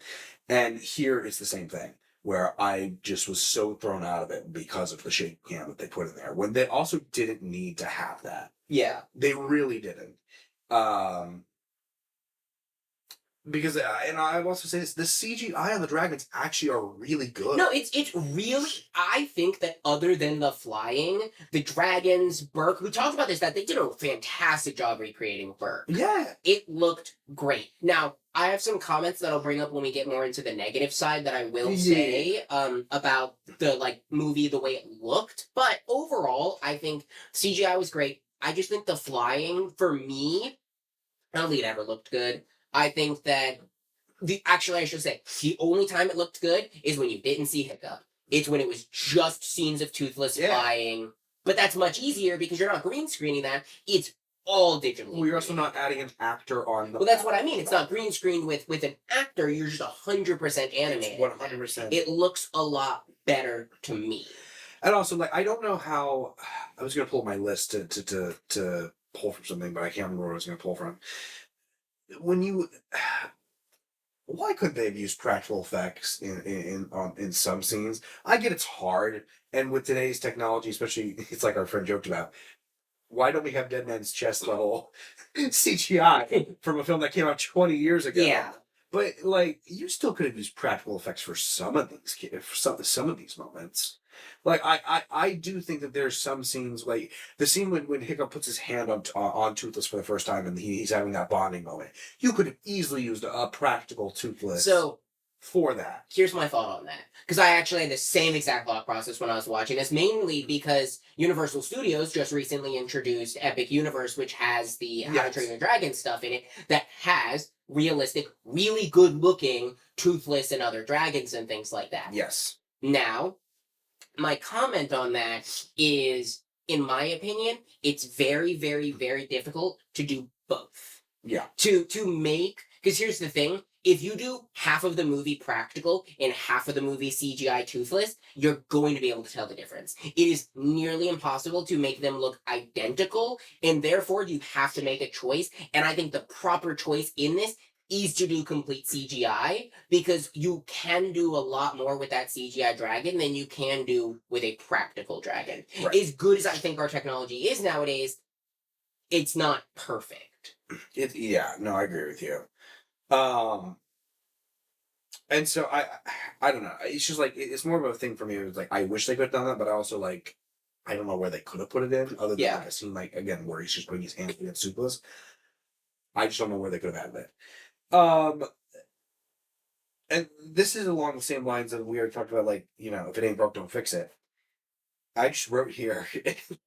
And here it's the same thing, where I just was so thrown out of it because of the shaky cam that they put in there, when they also didn't need to have that. Yeah. They really didn't. Because, and I also say this, the CGI on the dragons actually are really good. No, it's really, I think that other than the flying, the dragons, Burke, we talked about this, that they did a fantastic job recreating Burke. Yeah. It looked great. Now, I have some comments that I'll bring up when we get more into the negative side that I will say about the movie, the way it looked. But overall, I think CGI was great. I just think the flying, for me, I don't think it ever looked good. I think that I should say, the only time it looked good is when you didn't see Hiccup. It's when it was just scenes of Toothless flying. But that's much easier because you're not green screening that. It's all digitally. We're also not adding an actor on the. Well, that's what I mean. It's not green screened with an actor. You're just 100% animated. 100%. It looks a lot better to me. And also, I don't know how. I was going to pull my list to pull from something, but I can't remember what I was going to pull from. Why couldn't they have used practical effects in some scenes? I get it's hard, and with today's technology, especially, it's like our friend joked about. Why don't we have Dead Man's Chest level CGI from a film that came out 20 years ago? Yeah. But you still could have used practical effects for some of these moments. I do think that there's some scenes, like the scene when Hiccup puts his hand on Toothless for the first time and he's having that bonding moment. You could have easily used a practical Toothless for that. Here's my thought on that, because I actually had the same exact thought process when I was watching this, mainly because Universal Studios just recently introduced Epic Universe, which has the How to Train Your Dragon stuff in it, that has realistic, really good looking Toothless and other dragons and things like that. Yes. Now, my comment on that is, in my opinion, it's very, very, very difficult to do both. Yeah. To make, because here's the thing, if you do half of the movie practical and half of the movie CGI Toothless, you're going to be able to tell the difference. It is nearly impossible to make them look identical, and therefore you have to make a choice. And I think the proper choice in this is to do complete CGI, because you can do a lot more with that CGI dragon than you can do with a practical dragon. Right. As good as I think our technology is nowadays, it's not perfect. I agree with you. And so I don't know. It's just it's more of a thing for me. It's I wish they could have done that, but I also I don't know where they could have put it in, other than a scene again where he's just putting his hand against Toothless. I just don't know where they could have had it. And this is along the same lines that we already talked about, if it ain't broke, don't fix it. I just wrote here,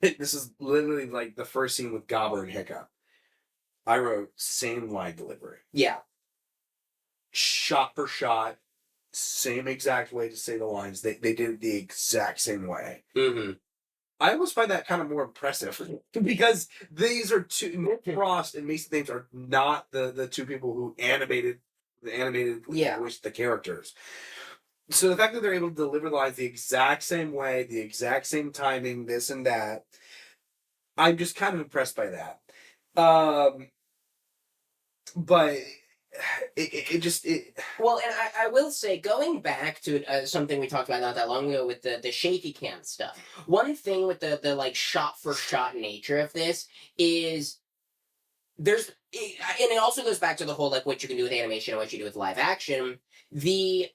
this is literally the first scene with Gobbler and Hiccup. I wrote same line delivery. Yeah. Shot for shot, same exact way to say the lines. They did it the exact same way. Mm-hmm. I almost find that kind of more impressive because these are two. Nick Frost and Mason Thames are not the two people who animated voiced the characters. So the fact that they're able to deliver lines the exact same way, the exact same timing, this and that, I'm just kind of impressed by that. But it Well, and I will say, going back to something we talked about not that long ago with the shaky cam stuff, one thing with the like shot for shot nature of this is and it also goes back to the whole like what you can do with animation and what you do with live action. The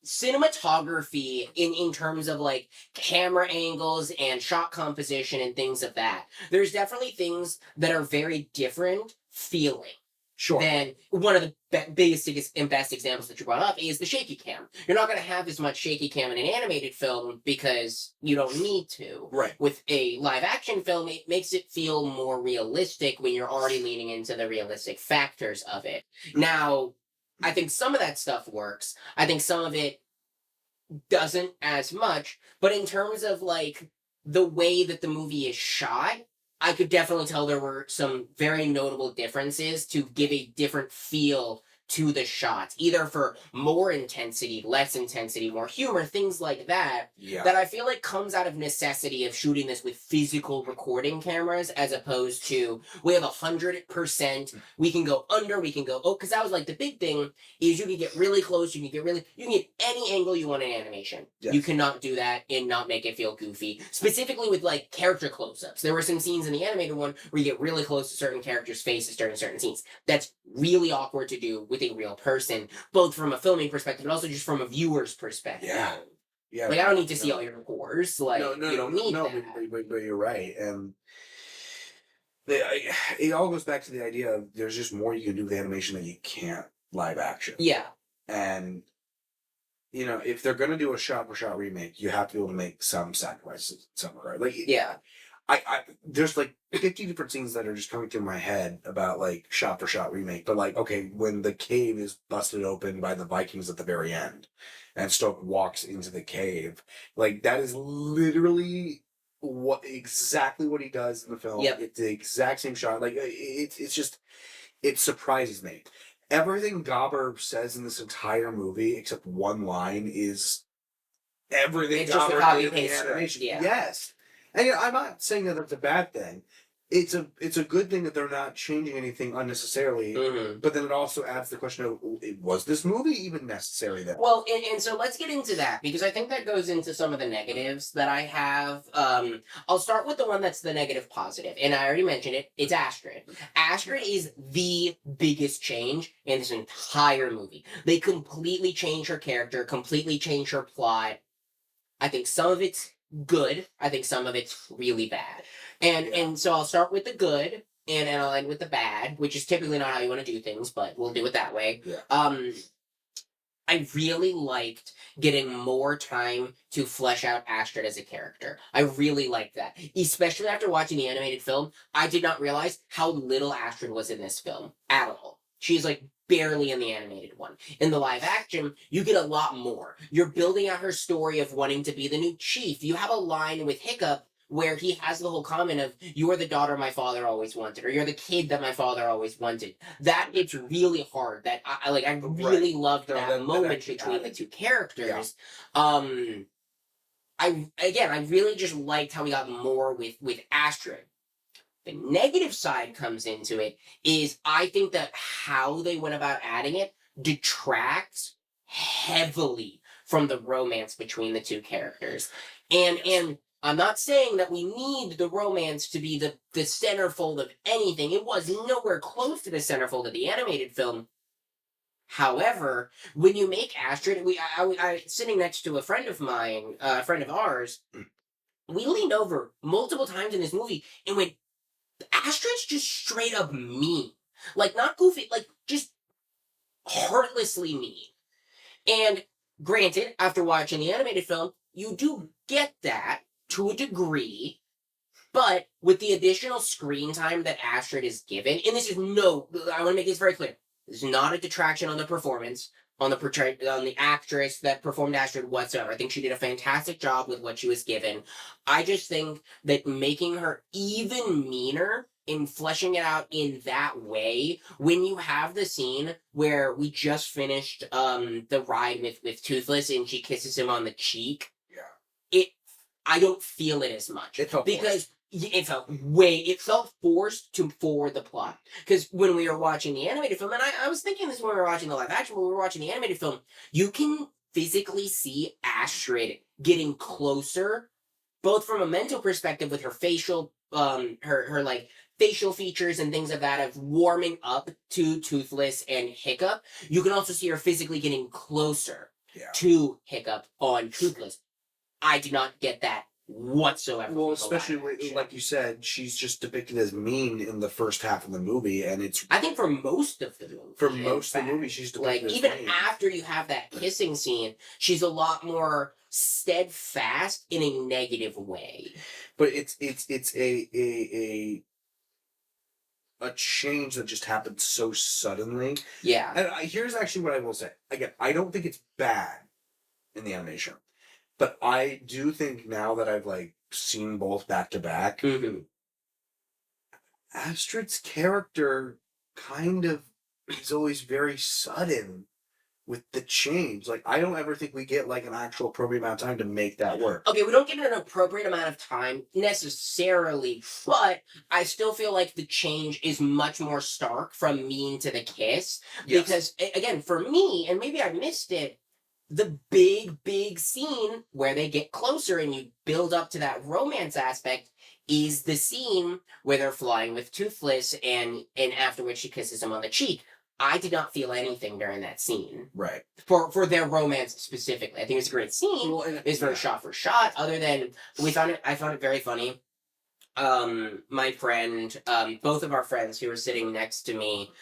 cinematography in terms of like camera angles and shot composition and things of that, there's definitely things that are very different feeling. sure. Then one of the biggest and best examples that you brought up is the shaky cam. You're not going to have as much shaky cam in an animated film because you don't need to. Right. With a live action film, it makes it feel more realistic when you're already leaning into the realistic factors of it. Now, I think some of that stuff works. I think some of it doesn't as much. But in terms of like the way that the movie is shot, I could definitely tell there were some very notable differences to give a different feel to the shots, either for more intensity, less intensity, more humor, things like that. Yeah. That I feel like comes out of necessity of shooting this with physical recording cameras as opposed to we have 100%. We can go under, we can go because that was like the big thing is you can get really close, you can get any angle you want in animation. Yes. You cannot do that and not make it feel goofy. Specifically with like character close-ups. There were some scenes in the animated one where you get really close to certain characters' faces during certain scenes. That's really awkward to do with a real person, both from a filming perspective but also just from a viewer's perspective. Yeah. Like I don't need to see all your pores. Like you don't need that. But you're right, and it all goes back to the idea of there's just more you can do with animation that you can't live action. Yeah. And if they're gonna do a shot for shot remake, you have to be able to make some sacrifices somewhere. Like Yeah. I there's like 50 different scenes that are just coming through my head about like shot for shot remake. But like, okay, when the cave is busted open by the Vikings at the very end and Stoke walks into the cave, like that is literally exactly what he does in the film. Yep. It's the exact same shot. Like it's just it surprises me. Everything Gobber says in this entire movie, except one line, is everything It's just a Gobber copy did in paste script, animation. yeah. Yes. And I'm not saying that that's a bad thing. It's a good thing that they're not changing anything unnecessarily. Mm-hmm. But then it also adds the question of, was this movie even necessary then? Well, and so let's get into that because I think that goes into some of the negatives that I have. I'll start with the one that's the negative positive, and I already mentioned it. It's Astrid. Astrid is the biggest change in this entire movie. They completely change her character, completely change her plot. I think some of it's good. I think some of it's really bad. And so I'll start with the good and I'll end with the bad, which is typically not how you want to do things, but we'll do it that way. Yeah. I really liked getting more time to flesh out Astrid as a character. I really liked that. Especially after watching the animated film, I did not realize how little Astrid was in this film at all. She's like barely in the animated one. In the live action, you get a lot more. You're building out her story of wanting to be the new chief. You have a line with Hiccup where he has the whole comment of, you are the daughter my father always wanted, or you're the kid that my father always wanted. That hits really hard. That I really loved that moment between the two characters. Yeah. I really just liked how we got more with Astrid. The negative side comes into it is I think that how they went about adding it detracts heavily from the romance between the two characters. And I'm not saying that we need the romance to be the centerfold of anything. It was nowhere close to the centerfold of the animated film. However, when you make Astrid, I sitting next to a friend of mine, a friend of ours, we leaned over multiple times in this movie and went, Astrid's just straight up mean. Like, not goofy, like, just heartlessly mean. And granted, after watching the animated film, you do get that to a degree, But with the additional screen time that Astrid is given, and this is I want to make this very clear. This is not a detraction on the performance, on the actress that performed Astrid whatsoever. I think she did a fantastic job with what she was given. I just think that making her even meaner in fleshing it out in that way, when you have the scene where we just finished the ride with Toothless and she kisses him on the cheek, I don't feel it as much. It felt because it felt forced for the plot. Because when we were watching the animated film, and I was thinking this when we were watching the live action, when we were watching the animated film, you can physically see Astrid getting closer, both from a mental perspective with her facial, her like facial features and things of that of warming up to Toothless and Hiccup. You can also see her physically getting closer to Hiccup on Toothless. I do not get that whatsoever. Well, especially like you said, she's just depicted as mean in the first half of the movie, and it's. I think for most of the movie. For most of the movie, she's depicted as even mean. after you have that kissing scene, she's a lot more steadfast in a negative way. But it's a change that just happened so suddenly. Yeah. And here's actually what I will say. Again, I don't think it's bad in the animation. But I do think now that I've seen both back to back, Astrid's character kind of is always very sudden with the change. I don't ever think we get an actual appropriate amount of time to make that work. Okay, we don't get an appropriate amount of time necessarily, but I still feel like the change is much more stark from mean to the kiss. Yes. Because again, for me, and maybe I missed it, the big scene where they get closer and you build up to that romance aspect is the scene where they're flying with Toothless and afterwards she kisses him on the cheek. I did not feel anything during that scene. Right. For their romance specifically. I think it's a great scene. Well, it's very shot for shot. Other than I found it very funny. My friend, both of our friends who were sitting next to me,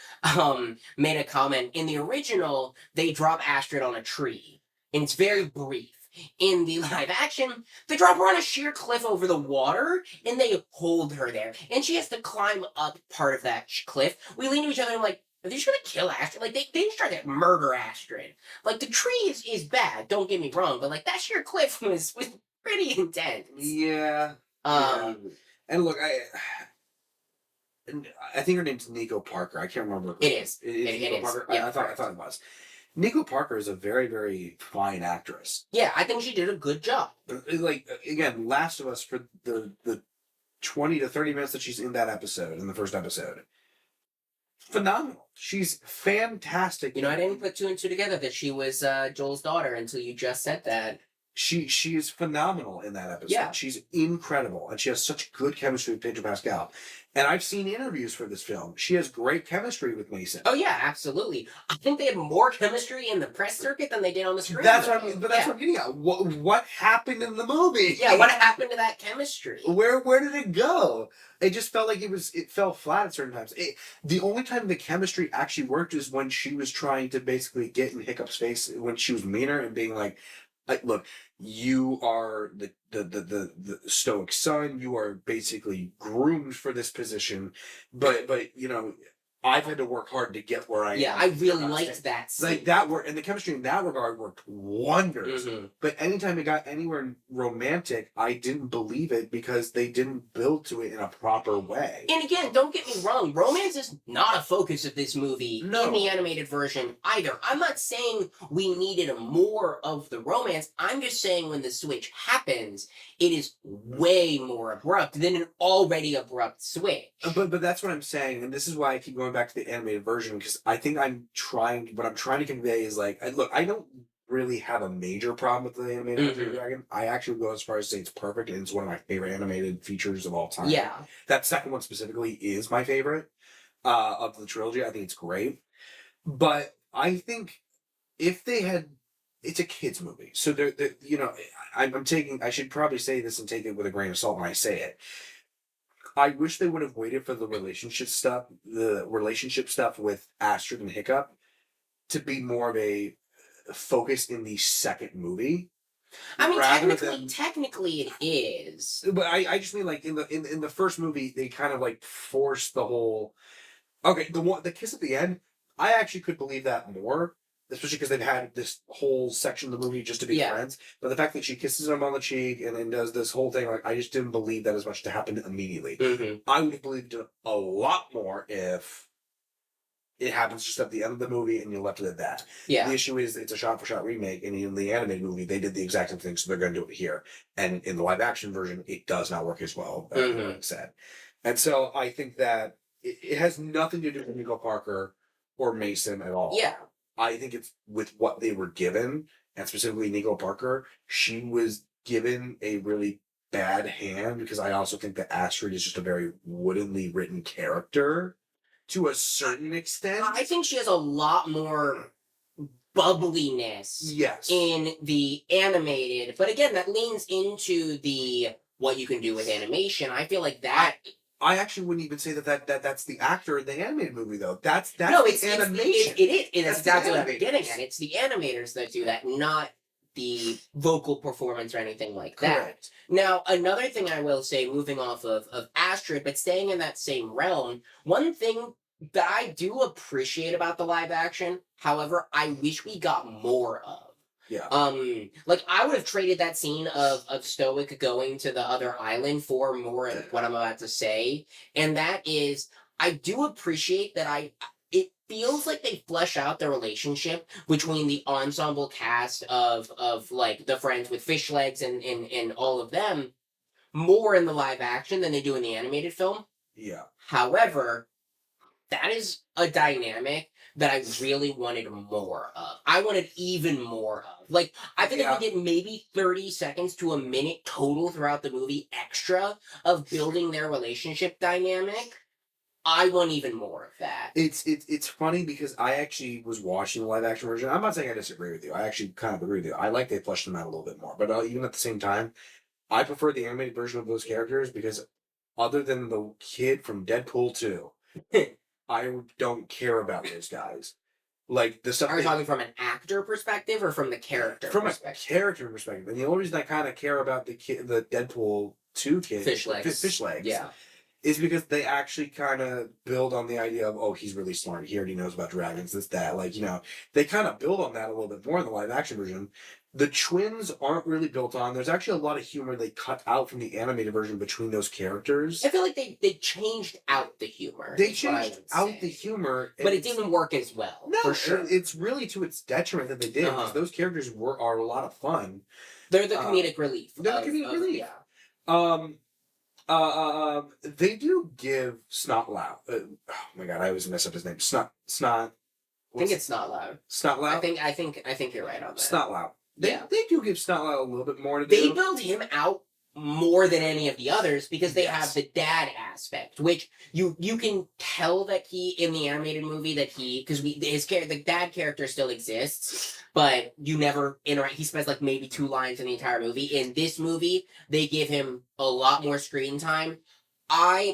made a comment. In the original, they drop Astrid on a tree. And it's very brief. In the live action, they drop her on a sheer cliff over the water, and they hold her there. And she has to climb up part of that cliff. We lean to each other and are they just gonna kill Astrid? They just try to murder Astrid. The tree is bad, don't get me wrong, but that sheer cliff was pretty intense. Yeah. And look, I think her name's Nico Parker. I can't remember. It is. It is Nico Parker? Yeah, I thought it was. Nico Parker is a very, very fine actress. Yeah, I think she did a good job. Again, Last of Us, for the 20 to 30 minutes that she's in that episode, in the first episode, phenomenal. She's fantastic. I didn't put two and two together that she was Joel's daughter until you just said that. She is phenomenal in that episode. Yeah. She's incredible, and she has such good chemistry with Pedro Pascal. And I've seen interviews for this film. She has great chemistry with Mason. Oh yeah, absolutely. I think they had more chemistry in the press circuit than they did on the screen. That's what what I'm getting at. What happened in the movie? Yeah, what happened to that chemistry? Where did it go? It just felt like it fell flat at certain times. The only time the chemistry actually worked is when she was trying to basically get in Hiccup's face when she was meaner and being like, look, you are the stoic son. You are basically groomed for this position, but I've had to work hard to get where I am. Yeah, I really liked that scene. And the chemistry in that regard worked wonders. Mm-hmm. But anytime it got anywhere romantic, I didn't believe it because they didn't build to it in a proper way. And again, don't get me wrong, romance is not a focus of this movie in the animated version either. I'm not saying we needed more of the romance. I'm just saying when the switch happens, it is way more abrupt than an already abrupt switch. But that's what I'm saying, and this is why I keep going back to the animated version, because I think what I'm trying to convey is look, I don't really have a major problem with the animated Enter the Dragon. I actually go as far as to say it's perfect, and it's one of my favorite animated features of all time. Yeah. That second one specifically is my favorite of the trilogy. I think it's great. But I think if they had, it's a kids movie, so I should probably say this and take it with a grain of salt when I say it. I wish they would have waited for the relationship stuff with Astrid and Hiccup to be more of a focus in the second movie. I mean, rather technically it is. But I just mean like in the first movie they kind of like forced the whole. Okay, the kiss at the end, I actually could believe that more, especially because they've had this whole section of the movie just to be friends. But the fact that she kisses him on the cheek and then does this whole thing, like I just didn't believe that as much to happen immediately. I would have believed it a lot more if it happens just at the end of the movie and you left it at that. Yeah. The issue is it's a shot-for-shot remake, and in the animated movie they did the exact same thing, so they're going to do it here. And in the live-action version, it does not work as well, like I said. And so I think that it has nothing to do with Nico Parker or Mason at all. Yeah. I think it's with what they were given, and specifically Nico Parker. She was given a really bad hand, because I also think that Astrid is just a very woodenly written character to a certain extent. I think she has a lot more bubbliness in the animated, but again, that leans into the what you can do with animation. I feel like that. I actually wouldn't even say that's the actor in the animated movie, though. That's it's animation. It is. It's exactly what I'm getting at. It's the animators that do that, not the vocal performance or anything like that. Correct. Now, another thing I will say, moving off of Astrid, but staying in that same realm, one thing that I do appreciate about the live action, however, I wish we got more of. Yeah. Like I would have traded that scene of Stoic going to the other island for more of what I'm about to say. And that is, I do appreciate that it feels like they flesh out the relationship between the ensemble cast of like the friends with fish legs and all of them more in the live action than they do in the animated film. Yeah. However, that is a dynamic that I really wanted more of. I wanted even more of. Like, I think if we get maybe 30 seconds to a minute total throughout the movie extra of building their relationship dynamic, I want even more of that. It's funny because I actually was watching the live action version. I'm not saying I disagree with you. I actually kind of agree with you. I like they fleshed them out a little bit more. But even at the same time, I prefer the animated version of those characters because other than the kid from Deadpool 2, I don't care about those guys. Like the stuff. Are you talking from an actor perspective or from the character perspective? From a character perspective. And the only reason I kind of care about the Deadpool 2 kid, Fish legs, yeah, is because they actually kind of build on the idea of, oh, he's really smart. He already knows about dragons, this, that. Like, they kind of build on that a little bit more in the live action version. The twins aren't really built on. There's actually a lot of humor they cut out from the animated version between those characters. I feel like they changed out the humor. They changed out the humor. But it didn't work as well. No, for sure. It's really to its detriment that they did, because those characters are a lot of fun. They're the comedic relief. They're the comedic relief. Yeah. They do give Snotlout. Oh my god, I always mess up his name. Snot. I think it's not loud. Snotlout. I think you're right on that. Snotlout. They do give Snotlout a little bit more to do. They build him out more than any of the others because they have the dad aspect, which you can tell that he in the animated movie because the dad character still exists, but you never interact. He spends like maybe 2 lines in the entire movie. In this movie, they give him a lot more screen time.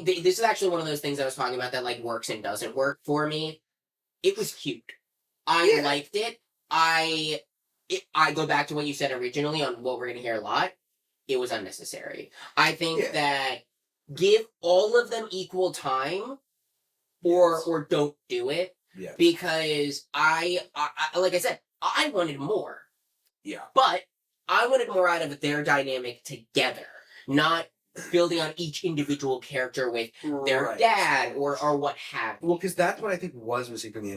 This is actually one of those things I was talking about that like works and doesn't work for me. It was cute. I liked it. I go back to what you said originally on what we're going to hear a lot. It was unnecessary. I think that give all of them equal time or don't do it. Yeah. Because I like I said, I wanted more. Yeah. But I wanted more out of their dynamic together, not building on each individual character with their dad or what have you. Well, because that's what I think was missing from the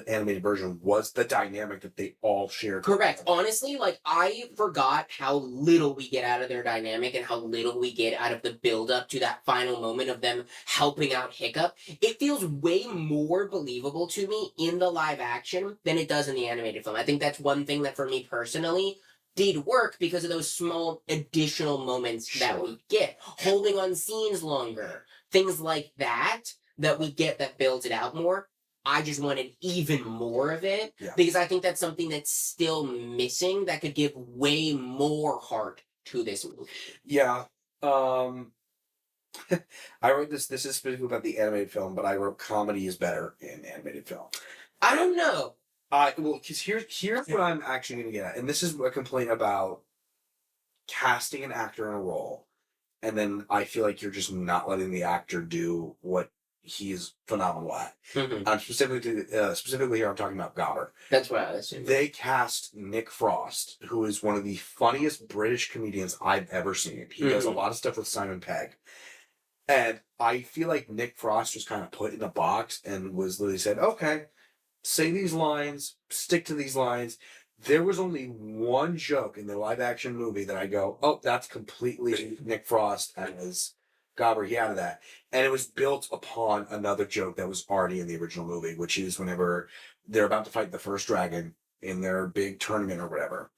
animated version was the dynamic that they all shared. Correct. Honestly, like I forgot how little we get out of their dynamic and how little we get out of the build up to that final moment of them helping out Hiccup. It feels way more believable to me in the live action than it does in the animated film. I think that's one thing that for me personally did work because of those small additional moments that we get. Holding on scenes longer. Things like that we get that builds it out more. I just wanted even more of it because I think that's something that's still missing that could give way more heart to this movie. Yeah. I wrote this is specifically about the animated film, but I wrote comedy is better in animated film. I don't know. Well, because here's what I'm actually going to get at, and this is a complaint about casting an actor in a role, and then I feel like you're just not letting the actor do what he is phenomenal at. Specifically here, I'm talking about Gobber. That's what I was assuming. They cast Nick Frost, who is one of the funniest British comedians I've ever seen. He does a lot of stuff with Simon Pegg. And I feel like Nick Frost was kind of put in a box and was literally said, okay, say these lines, stick to these lines. There was only one joke in the live action movie that I go, oh, that's completely Nick Frost as Gobber. He added that. And it was built upon another joke that was already in the original movie, which is whenever they're about to fight the first dragon in their big tournament or whatever.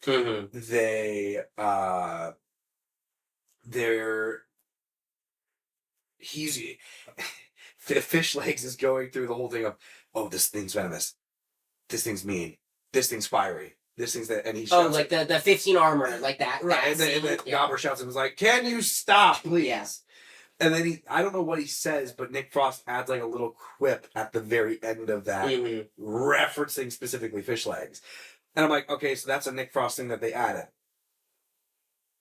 Fish Legs is going through the whole thing of, oh, this thing's venomous, this thing's mean, this thing's fiery, this thing's that, and he shouts, like the 15 armor, like that. Right, and then Gobber shouts and was like, can you stop, please? Yeah. And then I don't know what he says, but Nick Frost adds like a little quip at the very end of that, referencing specifically Fish Legs. And I'm like, okay, so that's a Nick Frost thing that they added.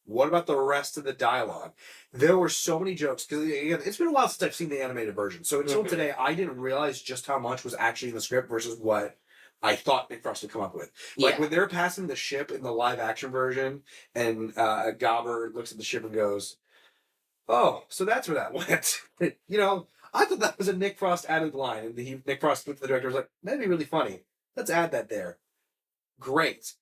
What about the rest of the dialogue? There were so many jokes, because again, it's been a while since I've seen the animated version. So until today, I didn't realize just how much was actually in the script versus what I thought Nick Frost would come up with. Like when they're passing the ship in the live action version, and Gobber looks at the ship and goes, oh, so that's where that went. I thought that was a Nick Frost added line. And Nick Frost looked at the director and was like, that'd be really funny. Let's add that there. Great.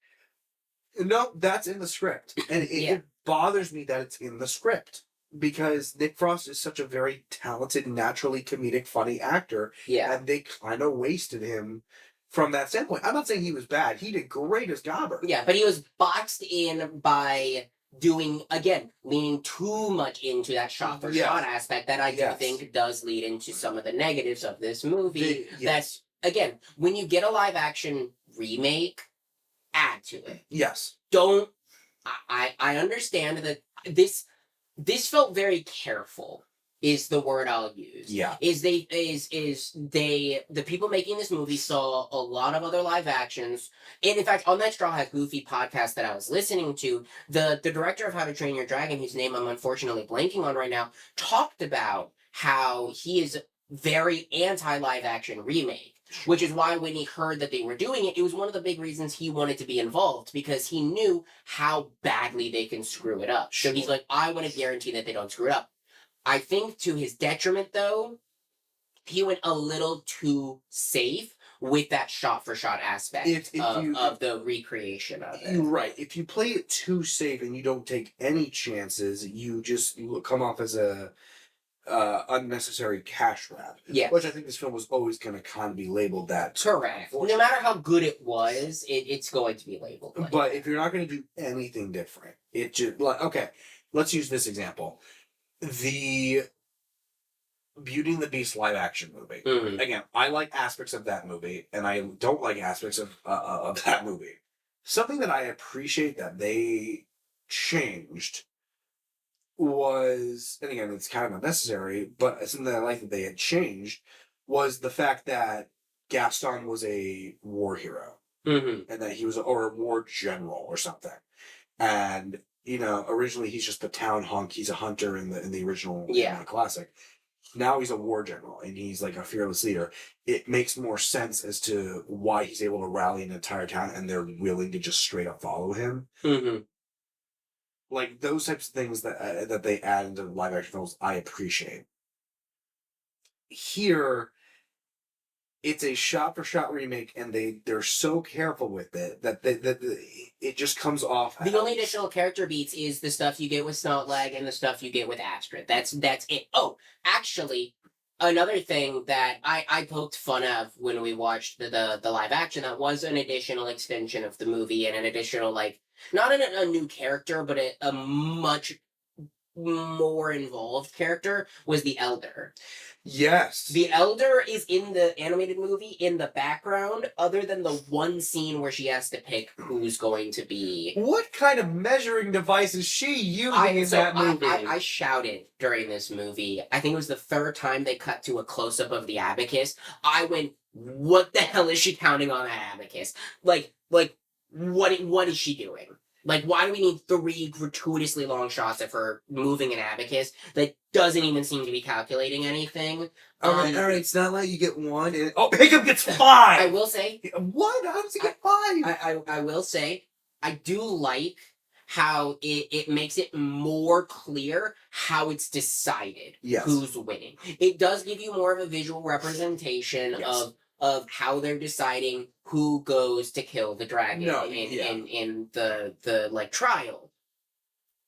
No, that's in the script. And it bothers me that it's in the script. Because Nick Frost is such a very talented, naturally comedic, funny actor. Yeah. And they kind of wasted him from that standpoint. I'm not saying he was bad. He did great as Gobber. Yeah, but he was boxed in by leaning too much into that shot for shot aspect that I do think does lead into some of the negatives of this movie. That's, again, when you get a live action remake, add to it. Yes. I understand that this felt very careful, is the word I'll use. Yeah. The people making this movie saw a lot of other live actions. And in fact, on that Straw Hat Goofy podcast that I was listening to, the director of How to Train Your Dragon, whose name I'm unfortunately blanking on right now, talked about how he is very anti-live action remake. Which is why when he heard that they were doing it, it was one of the big reasons he wanted to be involved, because he knew how badly they can screw it up. So he's like, I want to guarantee that they don't screw it up. I think to his detriment, though, he went a little too safe with that shot-for-shot aspect of the recreation of it. Right. If you play it too safe and you don't take any chances, you come off as a unnecessary cash grab. Yeah. Which I think this film was always going to kind of be labeled that. Correct. No matter how good it was, it's going to be labeled like But if you're not going to do anything different, it just, like, okay, let's use this example. The Beauty and the Beast live action movie. Again, I like aspects of that movie, and I don't like aspects of that movie. Something that I appreciate that they changed was, and again, it's kind of unnecessary, but something that I like that they had changed was the fact that Gaston was a war hero, and that he was a war general or something, and originally he's just the town hunk. He's a hunter in the original classic. Now he's a war general and he's like a fearless leader. It makes more sense as to why he's able to rally an entire town and they're willing to just straight up follow him. Like those types of things that they add into live action films, I appreciate. Here, it's a shot-for-shot remake, and they're so careful with it that it just comes off. The only additional character beats is the stuff you get with Snotlag and the stuff you get with Astrid. That's it. Oh, actually, another thing that I poked fun of when we watched the live action, that was an additional extension of the movie and an additional, like, not a new character, but a much more involved character, was the Elder. Yes. The Elder is in the animated movie in the background, other than the one scene where she has to pick who's going to be. What kind of measuring device is she using in that movie? I shouted during this movie. I think it was the third time they cut to a close-up of the abacus. I went, what the hell is she counting on that abacus? Like, what is she doing? Like, why do we need 3 gratuitously long shots of her moving an abacus that doesn't even seem to be calculating anything? All right. It's not like you get 1 and Hiccup gets 5. I will say, what? How does he get 5? I will say, I do like how it makes it more clear how it's decided who's winning. It does give you more of a visual representation of how they're deciding who goes to kill the dragon in the like trial.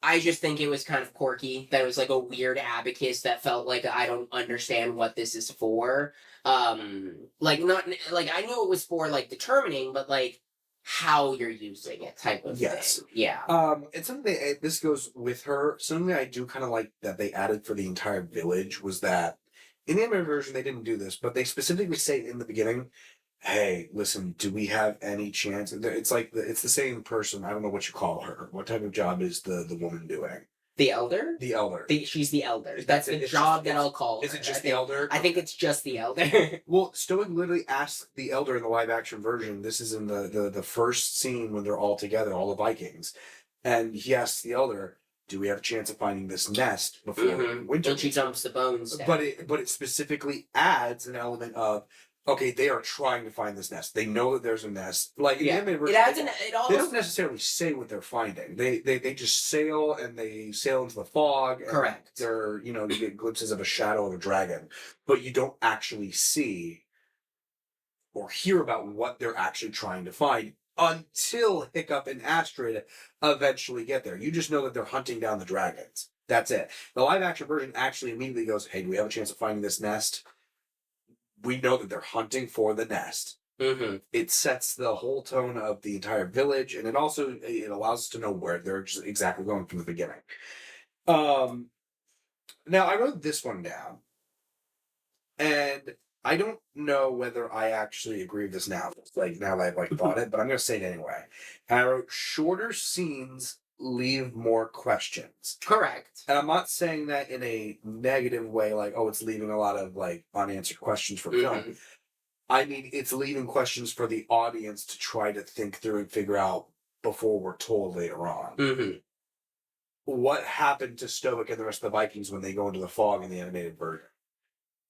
I just think it was kind of quirky. That it was like a weird abacus that felt like I don't understand what this is for. Like not like I knew it was for like determining, but like how you're using it type of thing. Yeah. And something this goes with her. Something I do kind of like that they added for the entire village was that in the animated version they didn't do this, but they specifically say in the beginning, "Hey, listen, do we have any chance?" It's like it's the same person. I don't know what you call her. What type of job is the woman doing? The elder? The elder. She's the elder. That's the job that I'll call her. Is it just the elder? I think it's just the elder. Well, Stoic literally asks the elder in the live action version. This is in the first scene when they're all together, all the Vikings. And he asks the elder, do we have a chance of finding this nest before winter? And she jumps the bones down. But it specifically adds an element of, okay, they are trying to find this nest. They know that there's a nest. Like in the animated version, they don't necessarily say what they're finding. They just sail and they sail into the fog. And correct. They're you get glimpses of a shadow of a dragon, but you don't actually see or hear about what they're actually trying to find until Hiccup and Astrid eventually get there. You just know that they're hunting down the dragons. That's it. The live action version actually immediately goes, hey, do we have a chance of finding this nest? We know that they're hunting for the nest. It sets the whole tone of the entire village, and it allows us to know where they're exactly going from the beginning. Now, I wrote this one down, and I don't know whether I actually agree with this now. Like now that I've thought it, but I'm going to say it anyway. And I wrote shorter scenes leave more questions. Correct. And I'm not saying that in a negative way, like, oh, it's leaving a lot of like unanswered questions for film. I mean, it's leaving questions for the audience to try to think through and figure out before we're told later on. What happened to Stoic and the rest of the Vikings when they go into the fog in the animated version?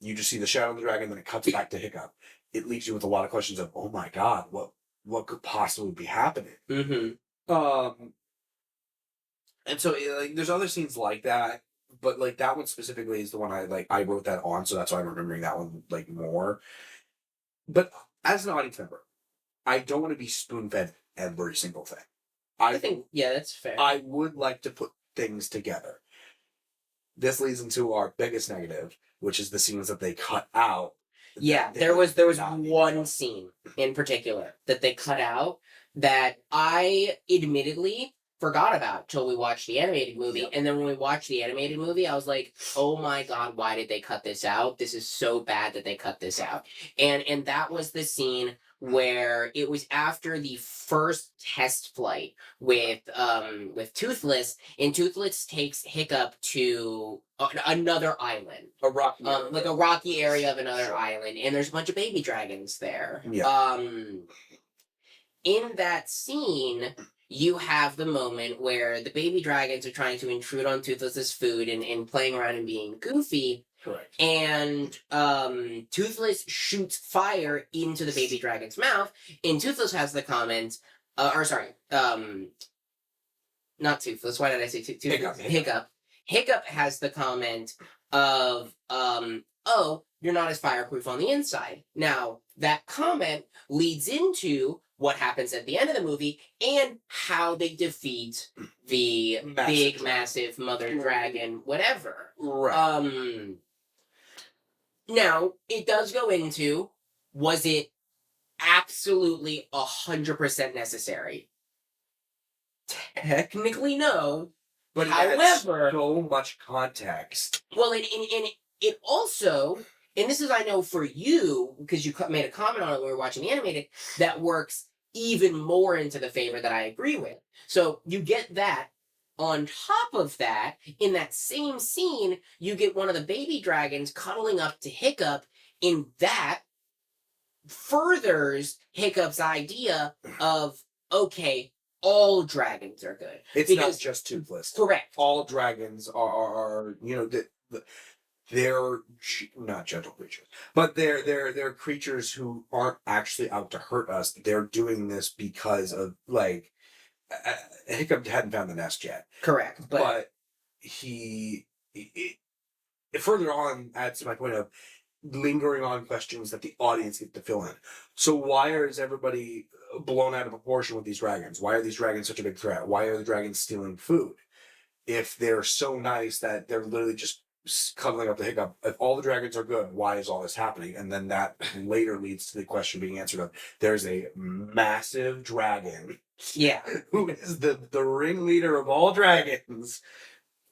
You just see the shadow of the dragon, then it cuts back to Hiccup. It leaves you with a lot of questions of, oh my god, what could possibly be happening? And so like, there's other scenes like that, but like that one specifically is the one I wrote that on, so that's why I'm remembering that one like more. But as an audience member, I don't want to be spoon-fed every single thing. I think that's fair. I would like to put things together. This leads into our biggest negative, which is the scenes that they cut out. Yeah, there was one scene in particular that they cut out that I admittedly forgot about till we watched the animated movie. And then when we watched the animated movie, I was like, oh my god, why did they cut this out? This is so bad that they cut this out. And that was the scene where it was after the first test flight with Toothless, and Toothless takes Hiccup to another island, a rocky like a rocky area of another island, and there's a bunch of baby dragons there. In that scene, you have the moment where the baby dragons are trying to intrude on Toothless's food and playing around and being goofy. Correct. And Toothless shoots fire into the baby dragon's mouth, and Toothless has the comment, not Toothless, why did I say Toothless? Hiccup. Hiccup has the comment of, oh, you're not as fireproof on the inside. Now, that comment leads into what happens at the end of the movie and how they defeat the massive mother dragon, whatever. Right. Now, it does go into, was it absolutely 100% necessary? Technically, no. But however, so much context. Well, and it also, and this is, I know for you, because you made a comment on it when we were watching the animated, that works even more into the favor that I agree with. So you get that. On top of that, in that same scene, you get one of the baby dragons cuddling up to Hiccup, and that furthers Hiccup's idea of, okay, all dragons are good. It's not just toothless. Correct. All dragons are they're not gentle creatures, but they're creatures who aren't actually out to hurt us. They're doing this because of like Hiccup hadn't found the nest yet. Correct, but he further on adds to my point of lingering on questions that the audience get to fill in. So why is everybody blown out of proportion with these dragons? Why are these dragons such a big threat? Why are the dragons stealing food? If they're so nice that they're literally just cuddling up the Hiccup, if all the dragons are good, why is all this happening? And then that later leads to the question being answered of there's a massive dragon, who is the ringleader of all dragons,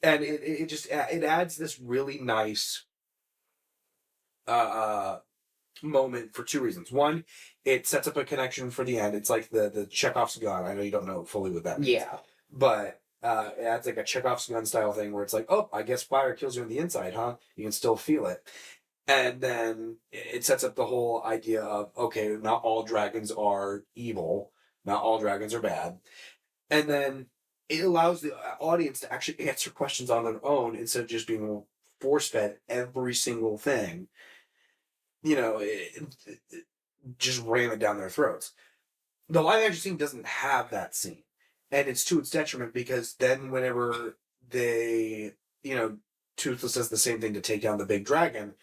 and it just it adds this really nice moment for two reasons. One, it sets up a connection for the end. It's like the Chekhov's gun. I know you don't know fully what that means, but it adds like a Chekhov's gun style thing where it's like, oh, I guess fire kills you on the inside, huh? You can still feel it. And then it sets up the whole idea of, okay, not all dragons are evil. Not all dragons are bad. And then it allows the audience to actually answer questions on their own instead of just being force-fed every single thing. Just ram it down their throats. The live action scene doesn't have that scene. And it's to its detriment because then whenever they, Toothless does the same thing to take down the big dragon,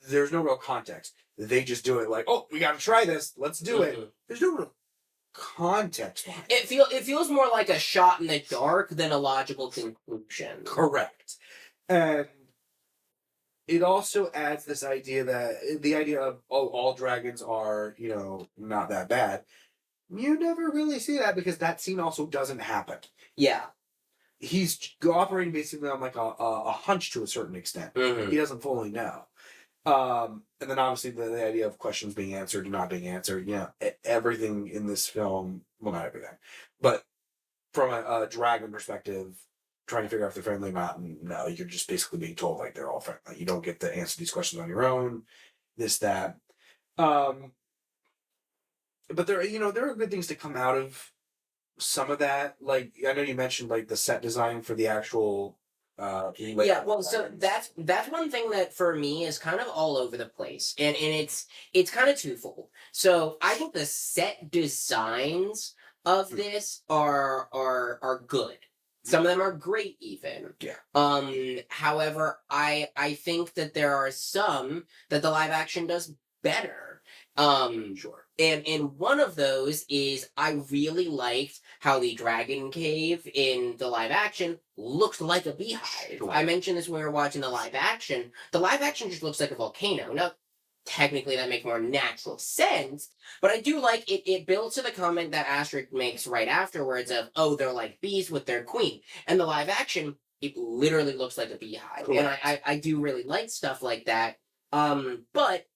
there's no real context. They just do it like, oh, we got to try this. Let's do it. There's no real context. It feels more like a shot in the dark than a logical conclusion. Correct. And it also adds this idea that the idea of, oh, all dragons are, not that bad. You never really see that because that scene also doesn't happen. Yeah. He's operating basically on like a hunch to a certain extent. He doesn't fully know. And then obviously the idea of questions being answered and not being answered, everything in this film, well, not everything, but from a dragon perspective, trying to figure out if they're friendly or not, no, you're just basically being told like they're all friendly. You don't get to answer these questions on your own, this, that. But there are good things to come out of some of that. Like, I know you mentioned like the set design for the actual so that's one thing that for me is kind of all over the place, and it's kind of twofold. So I think the set designs of this are good. Some of them are great even. However, I think that there are some that the live action does better. Sure. And one of those is I really liked how the dragon cave in the live action looked like a beehive. Sure. I mentioned this when we were watching the live action. The live action just looks like a volcano. Now, technically that makes more natural sense, but I do like it. It builds to the comment that Astrid makes right afterwards of, oh, they're like bees with their queen. And the live action, it literally looks like a beehive. Correct. And I do really like stuff like that. But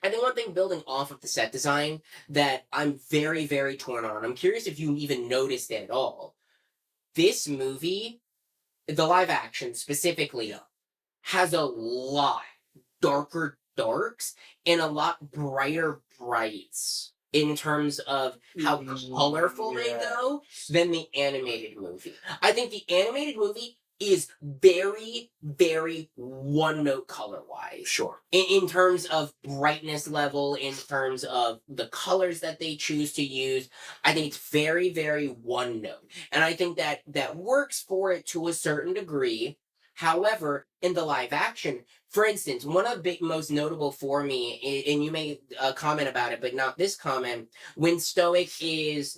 I think one thing building off of the set design that I'm very, very torn on, I'm curious if you even noticed it at all. This movie, the live action specifically, has a lot darker darks and a lot brighter brights in terms of how colorful they go than the animated movie. I think the animated movie is very, very one-note color-wise. Sure. In terms of brightness level, in terms of the colors that they choose to use, I think it's very, very one-note. And I think that works for it to a certain degree. However, in the live action, for instance, one of the most notable for me, and you made a comment about it, but not this comment, when Stoic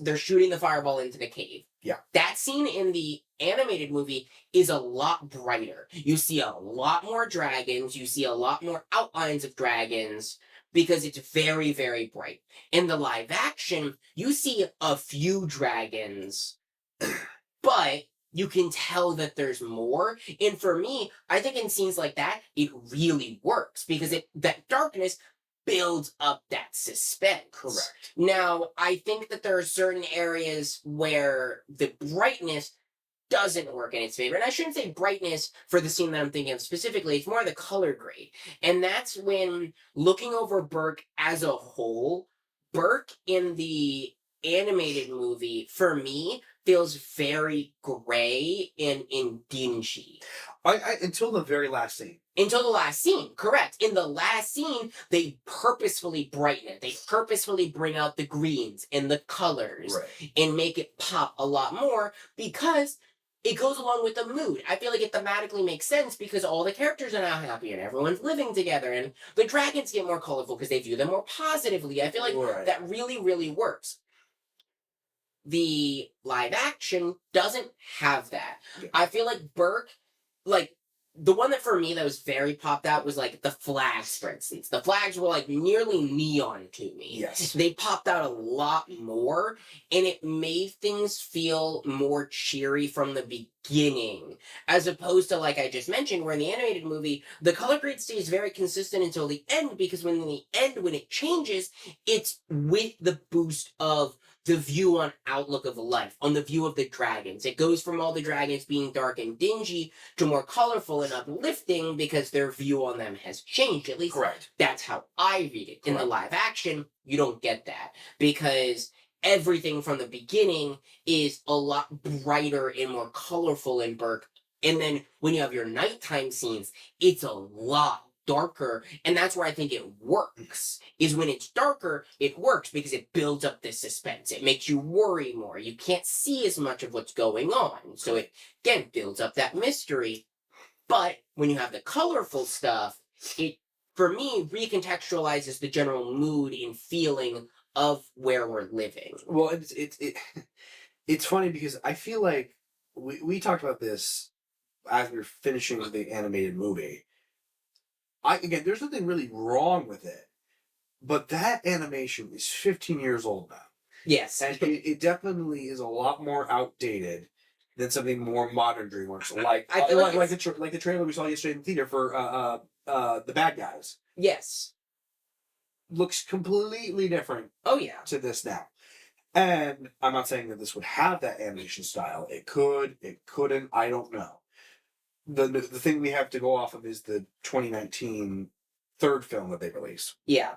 they're shooting the fireball into the cave. Yeah. That scene in the animated movie is a lot brighter. You see a lot more dragons, you see a lot more outlines of dragons, because it's very, very bright. In the live action, you see a few dragons, but you can tell that there's more. And for me, I think in scenes like that, it really works because that darkness builds up that suspense. Correct. Now, I think that there are certain areas where the brightness doesn't work in its favor. And I shouldn't say brightness for the scene that I'm thinking of specifically. It's more the color grade. And that's when looking over Burke as a whole, Burke in the animated movie, for me, feels very gray and dingy. I until the very last scene. Until the last scene, correct. In the last scene, they purposefully brighten it. They purposefully bring out the greens and the colors Right. and make it pop a lot more because it goes along with the mood. I feel like it thematically makes sense because all the characters are now happy and everyone's living together and the dragons get more colorful because they view them more positively. I feel like Right. that really, really works. The live action doesn't have that. Yeah. I feel like Burke, like the one that for me that was very popped out was like the flags, for instance. The flags were like nearly neon to me. Yes. They popped out a lot more and it made things feel more cheery from the beginning. As opposed to like I just mentioned, where in the animated movie, the color grade stays very consistent until the end because when in the end, when it changes, it's with the boost of the view on outlook of life, on the view of the dragons. It goes from all the dragons being dark and dingy to more colorful and uplifting because their view on them has changed. At least Correct. that's how I read it. In the Correct. live action, you don't get that because everything from the beginning is a lot brighter and more colorful in Burke. And then when you have your nighttime scenes, it's a lot darker, and that's where I think it works. Is when it's darker, it works because it builds up this suspense. It makes you worry more. You can't see as much of what's going on, so it again builds up that mystery. But when you have the colorful stuff, it for me recontextualizes the general mood and feeling of where we're living. Well, it's funny because I feel like we talked about this as we were finishing the animated movie. Again, there's nothing really wrong with it, but that animation is 15 years old now, Yes, and it definitely is a lot more outdated than something more modern DreamWorks, like I feel like like the trailer we saw yesterday in the theater for the bad guys. yes. Looks completely different Oh yeah. to this now. And I'm not saying that this would have that animation style. It could, it couldn't, I don't know. The thing we have to go off of is the 2019 third film that they released. Yeah.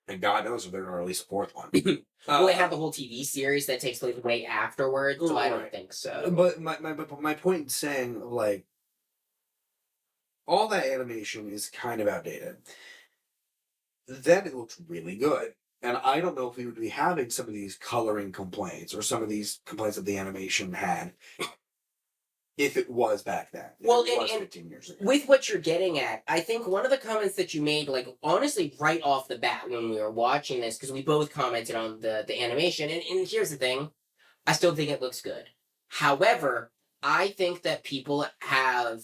And God knows if they're going to release a fourth one. Well, they have the whole TV series that takes place way afterwards, so I don't Right. think so. But my point in saying, like, all that animation is kind of outdated. Then it looks really good. And I don't know if we would be having some of these coloring complaints or some of these complaints that the animation had if it was back then. Well, If it was and 15 years ago. with what you're getting at, I think one of the comments that you made, like honestly, right off the bat when we were watching this, because we both commented on the animation, and here's the thing, I still think it looks good. However, I think that people have,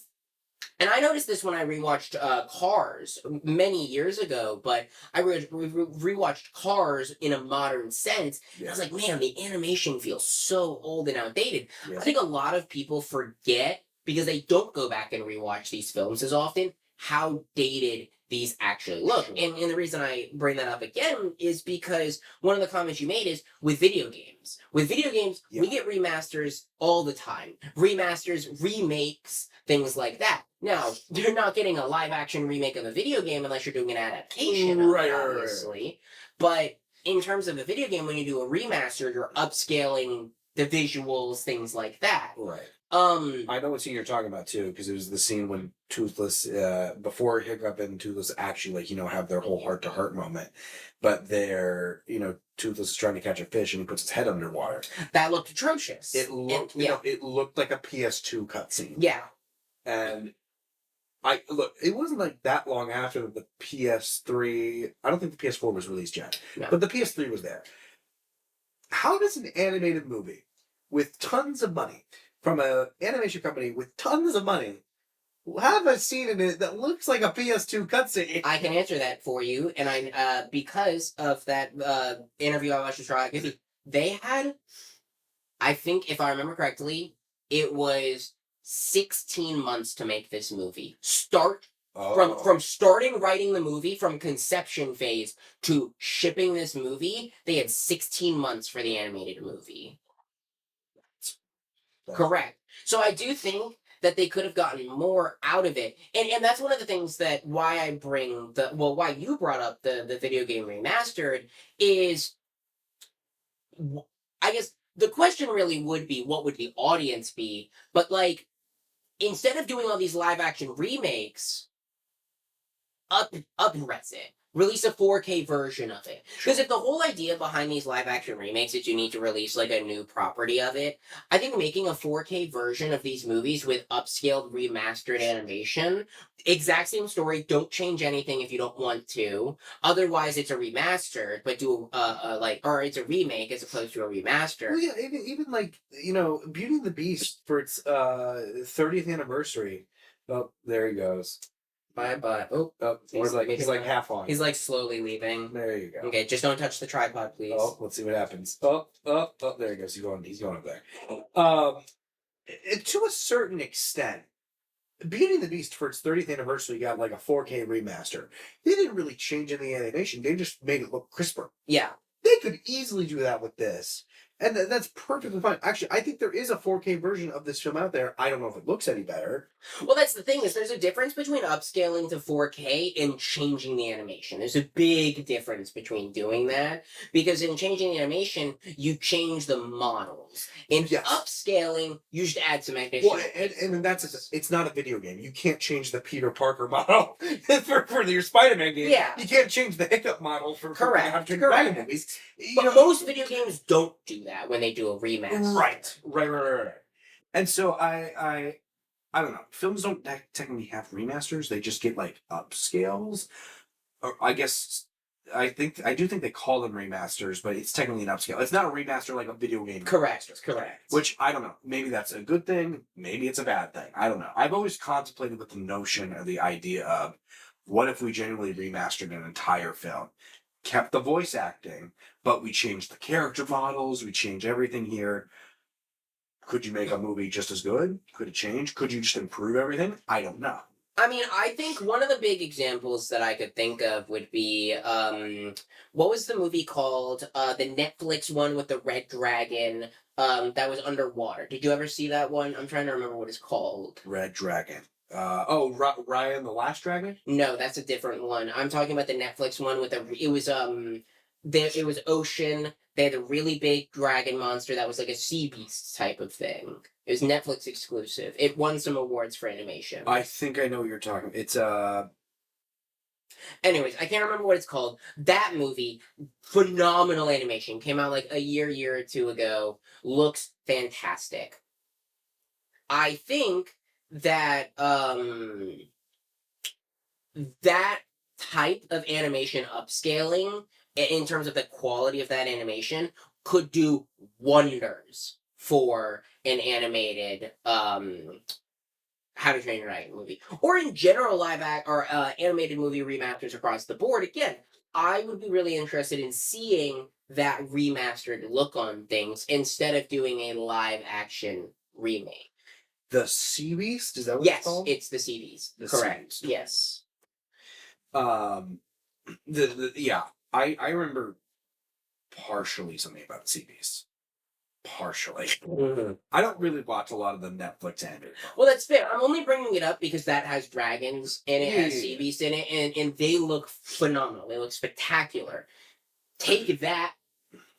and I noticed this when I rewatched Cars many years ago, but I rewatched Cars in a modern sense. I was like, man, the animation feels so old and outdated. Yeah. I think a lot of people forget because they don't go back and rewatch these films as often how dated these actually look. Sure. And the reason I bring that up again is because one of the comments you made is with video games. With video games, we get remasters all the time. Remasters, remakes, things like that. Now, you're not getting a live action remake of a video game unless you're doing an adaptation of it, obviously. But in terms of a video game, when you do a remaster, you're upscaling the visuals, things like that. Right. I know what scene you're talking about too, because it was the scene when Toothless, before Hiccup and Toothless actually, like, have their whole heart to heart moment, but they're, Toothless is trying to catch a fish and he puts his head underwater. That looked atrocious. It looked, it looked like a PS2 cutscene. Yeah. And it wasn't like that long after the PS3. I don't think the PS4 was released yet, but the PS3 was there. How does an animated movie with tons of money from an animation company with tons of money have a scene in it that looks like a PS2 cutscene? I can answer that for you, and I because of that interview I watched with Troy, they had, I think if I remember correctly, it was 16 months to make this movie. From starting writing the movie, from conception phase to shipping this movie, they had 16 months for the animated movie. Correct. So I do think that they could have gotten more out of it. And that's one of the things that why I bring why you brought up the video game remastered is I guess the question really would be, what would the audience be? But like, instead of doing all these live action remakes, upres it. Release a 4K version of it. Because if the whole idea behind these live action remakes is you need to release like a new property of it, I think making a 4K version of these movies with upscaled remastered animation, exact same story, don't change anything if you don't want to. Otherwise it's a remastered, but do or it's a remake as opposed to a remaster. Well, yeah, even like, Beauty and the Beast for its 30th anniversary. Oh, there he goes. Bye. Oh, he's like half on. He's like slowly leaving. There you go. Okay, just don't touch the tripod, please. Oh, let's see what happens. Oh, there he goes. He's going up there. To a certain extent, Beauty and the Beast for its 30th anniversary got like a 4K remaster. They didn't really change any animation. They just made it look crisper. Yeah. They could easily do that with this. And that's perfectly fine. Actually, I think there is a 4K version of this film out there. I don't know if it looks any better. Well, that's the thing, is there's a difference between upscaling to 4K and changing the animation. There's a big difference between doing that, because in changing the animation, you change the models. In upscaling, you just add some additional. Well, and it's not a video game. You can't change the Peter Parker model for your Spider-Man game. Yeah. You can't change the Hiccup model for Correct. Spider-Man movies. But most video games don't do that when they do a remaster. Right. And so I don't know. Films don't technically have remasters. They just get like upscales. Or I do think they call them remasters, but it's technically an upscale. It's not a remaster like a video game. Correct. Which I don't know. Maybe that's a good thing. Maybe it's a bad thing. I don't know. I've always contemplated with the notion or the idea of, what if we genuinely remastered an entire film? Kept the voice acting, but we changed the character models, we changed everything here. Could you make a movie just as good? Could it change? Could you just improve everything? I don't know. I mean, I think one of the big examples that I could think of would be, what was the movie called? The Netflix one with the red dragon, that was underwater. Did you ever see that one? I'm trying to remember what it's called. Red Dragon. Ryan the Last Dragon? No, that's a different one. I'm talking about the Netflix one with it was ocean. They had a really big dragon monster that was like a sea beast type of thing. It was Netflix exclusive. It won some awards for animation. I think I know what you're talking about. It's Anyways, I can't remember what it's called. That movie, phenomenal animation. Came out like a year or two ago. Looks fantastic. I think that that type of animation upscaling, in terms of the quality of that animation, could do wonders for an animated How to Train Your Dragon movie, or in general animated movie remasters across the board. Again, I would be really interested in seeing that remastered look on things instead of doing a live action remake. The Sea Beast? Is that what yes, it's called? It's the Sea Beast. Correct. Sea Beast. Yes. I remember partially something about the Sea Beast. Partially. Mm-hmm. I don't really watch a lot of the Netflix animated. Well, that's fair. I'm only bringing it up because that has dragons and it has sea beasts in it, and they look phenomenal. They look spectacular. Take that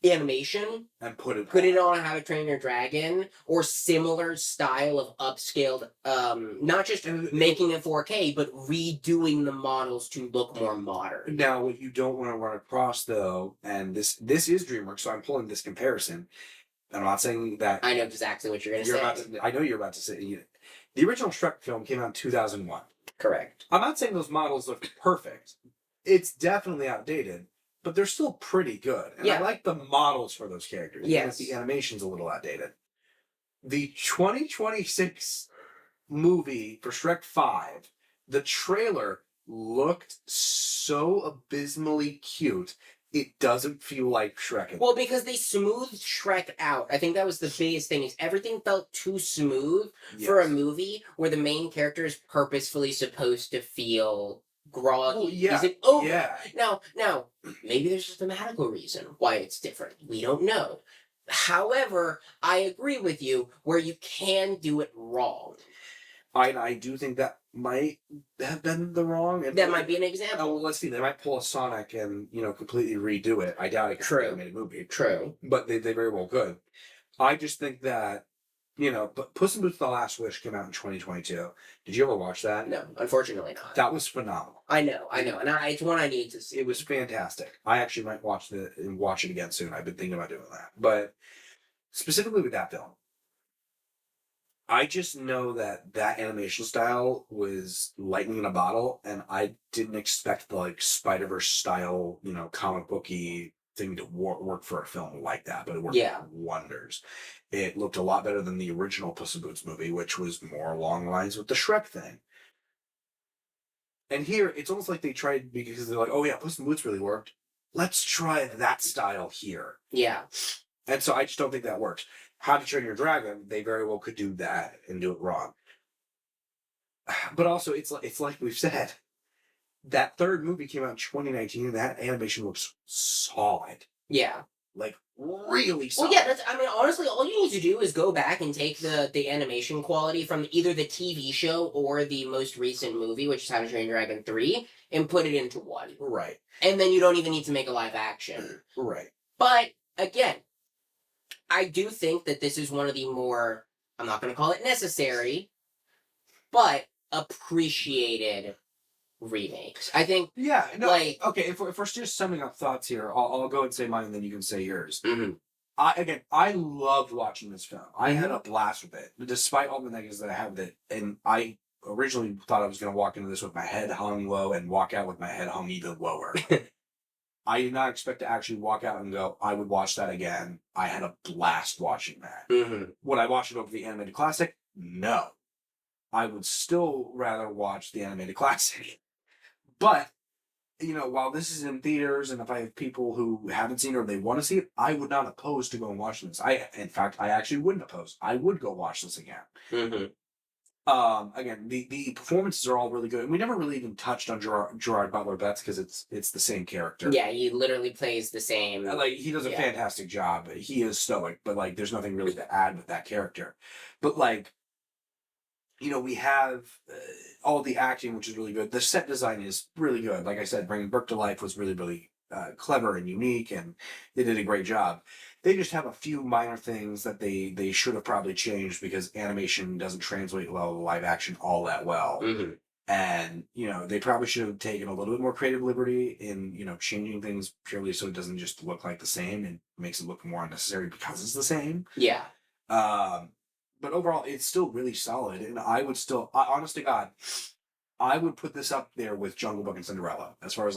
animation and put it on How to Train Your Dragon, or similar style of upscaled, not just making it 4K, but redoing the models to look more modern. Now, what you don't want to run across, though, and this is DreamWorks, so I'm pulling this comparison. I'm not saying that... I know exactly what you're going to say. I know you're about to say... The original Shrek film came out in 2001. Correct. I'm not saying those models look perfect. It's definitely outdated, but they're still pretty good. And I like the models for those characters. Yes. The animation's a little outdated. The 2026 movie for Shrek 5, the trailer looked so abysmally cute. It doesn't feel like Shrek anymore. Well, because they smoothed Shrek out. I think that was the biggest thing, is everything felt too smooth for a movie where the main character is purposefully supposed to feel groggy. Now, maybe there's a thematical reason why it's different. We don't know. However, I agree with you where you can do it wrong. I do think that might have been the wrong. And That might be an example. Oh, well, let's see. They might pull a Sonic and completely redo it. I doubt it. True. Animated movie. True. But they very well could. I just think that but Puss in Boots: The Last Wish came out in 2022. Did you ever watch that? No, unfortunately not. That was phenomenal. I know, and it's one I need to see. It was fantastic. I actually might watch it again soon. I've been thinking about doing that. But specifically with that film, I just know that animation style was lightning in a bottle, and I didn't expect the Spider-Verse style, comic booky thing to work for a film like that, but it worked wonders. It looked a lot better than the original Puss in Boots movie, which was more along the lines with the Shrek thing. And here, it's almost like they tried, because they're like, oh yeah, Puss in Boots really worked. Let's try that style here. Yeah. And so I just don't think that works. How to Train Your Dragon, they very well could do that and do it wrong. But also, it's like we've said, that third movie came out in 2019, and that animation looks solid. Yeah. Really solid. Well, yeah, honestly, all you need to do is go back and take the animation quality from either the TV show or the most recent movie, which is How to Train Your Dragon 3, and put it into one. Right. And then you don't even need to make a live action. Right. But, again, I do think that this is one of the more, I'm not going to call it necessary, but appreciated remakes. I think. Yeah. No. Okay. If we're just summing up thoughts here, I'll go and say mine, and then you can say yours. Mm-hmm. I loved watching this film. I had a blast with it, despite all the negatives that I have with it. And I originally thought I was going to walk into this with my head hung low and walk out with my head hung even lower. I did not expect to actually walk out and go, I would watch that again. I had a blast watching that. Mm-hmm. Would I watch it over the animated classic? No. I would still rather watch the animated classic. But, while this is in theaters, and if I have people who haven't seen it or they want to see it, I would not oppose to go and watch this. In fact, I actually wouldn't oppose. I would go watch this again. Mm-hmm. Again, the performances are all really good. And we never really even touched on Gerard Butler Betts because it's the same character. Yeah, he literally plays the same. He does a fantastic job. He is stoic, but there's nothing really to add with that character. But we have all the acting, which is really good. The set design is really good. Like I said, bringing Burke to life was really, really clever and unique, and they did a great job. They just have a few minor things that they should have probably changed because animation doesn't translate well to live action all that well. Mm-hmm. And, they probably should have taken a little bit more creative liberty in, changing things purely so it doesn't just look like the same and makes it look more unnecessary because it's the same. Yeah. But overall, it's still really solid. And I would still, honest to God, I would put this up there with Jungle Book and Cinderella as far as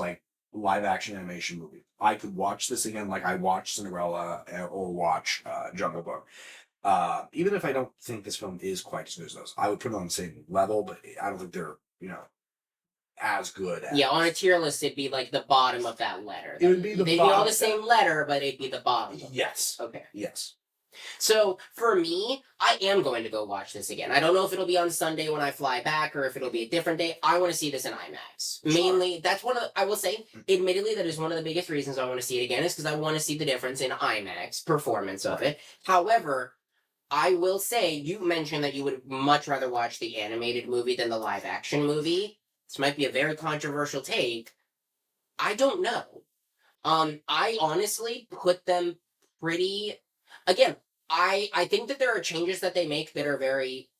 live action animation movie. I could watch this again like I watched Cinderella or watch Jungle Book. Even if I don't think this film is quite as good as those, I would put it on the same level, but I don't think they're, as good as. Yeah, on a tier list, it'd be the bottom of that letter. It would be the They'd bottom. be all the same letter, but it'd be the bottom. Yes. Okay. Yes. So, for me, I am going to go watch this again. I don't know if it'll be on Sunday when I fly back or if it'll be a different day. I want to see this in IMAX. Sure. Mainly, that's I will say, admittedly, that is one of the biggest reasons I want to see it again is because I want to see the difference in IMAX performance of it. However, I will say, you mentioned that you would much rather watch the animated movie than the live action movie. This might be a very controversial take. I don't know. I honestly put them pretty... Again, I think that there are changes that they make that are very...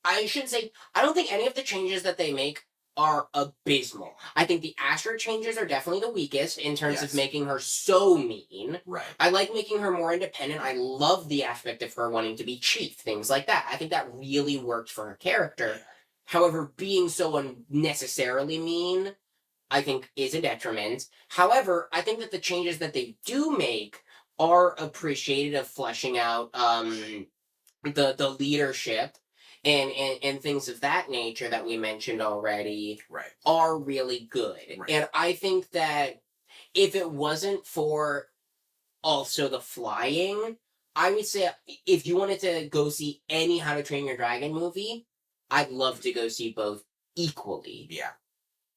I shouldn't say... I don't think any of the changes that they make are abysmal. I think the Astrid changes are definitely the weakest in terms of making her so mean. Right. I like making her more independent. I love the aspect of her wanting to be chief, things like that. I think that really worked for her character. However, being so unnecessarily mean, I think, is a detriment. However, I think that the changes that they do make are appreciated of fleshing out the leadership and things of that nature that we mentioned already are really good. Right. And I think that if it wasn't for also the flying, I would say if you wanted to go see any How to Train Your Dragon movie, I'd love to go see both equally. Yeah.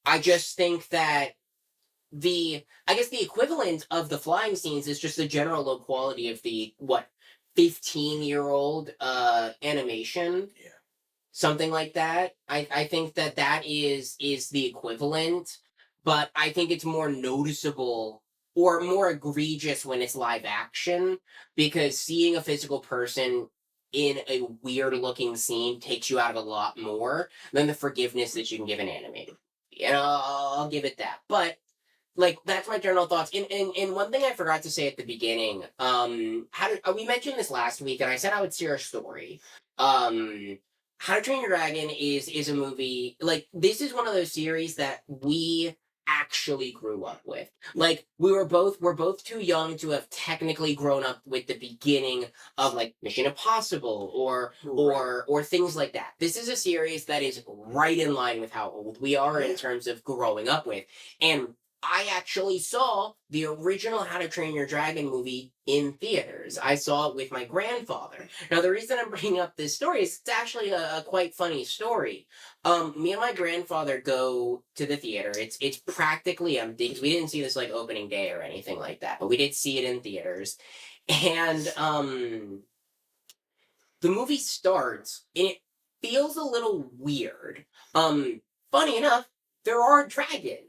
I just think that the equivalent of the flying scenes is just the general low quality of the 15-year-old animation. Yeah. something like that. I think that is the equivalent, but I think it's more noticeable or more egregious when it's live action, because seeing a physical person in a weird looking scene takes you out of a lot more than the forgiveness that you can give an animated. You know, I'll give it that. But like that's my general thoughts. And one thing I forgot to say at the beginning, we mentioned this last week, and I said I would share a story. How to Train Your Dragon is a movie, like this is one of those series that we actually grew up with. Like we're both too young to have technically grown up with the beginning of like Mission Impossible or things like that. This is a series that is right in line with how old we are in terms of growing up with. And I actually saw the original How to Train Your Dragon movie in theaters. I saw it with my grandfather. Now, the reason I'm bringing up this story is it's actually a quite funny story. Me and my grandfather go to the theater. It's practically empty because we didn't see this like opening day or anything like that, but we did see it in theaters. And the movie starts and it feels a little weird. Funny enough, there are dragons.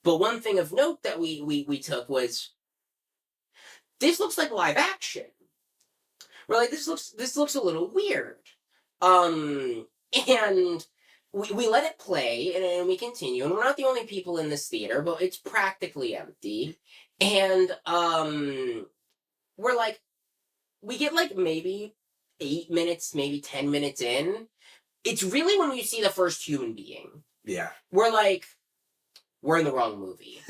But one thing of note that we took was this looks like live action. We're like, this looks a little weird. And we let it play and we continue, and we're not the only people in this theater, but it's practically empty. And we're like, we get like maybe 8 minutes, maybe 10 minutes in. It's really when we see the first human being. Yeah. We're like, we're in the wrong movie.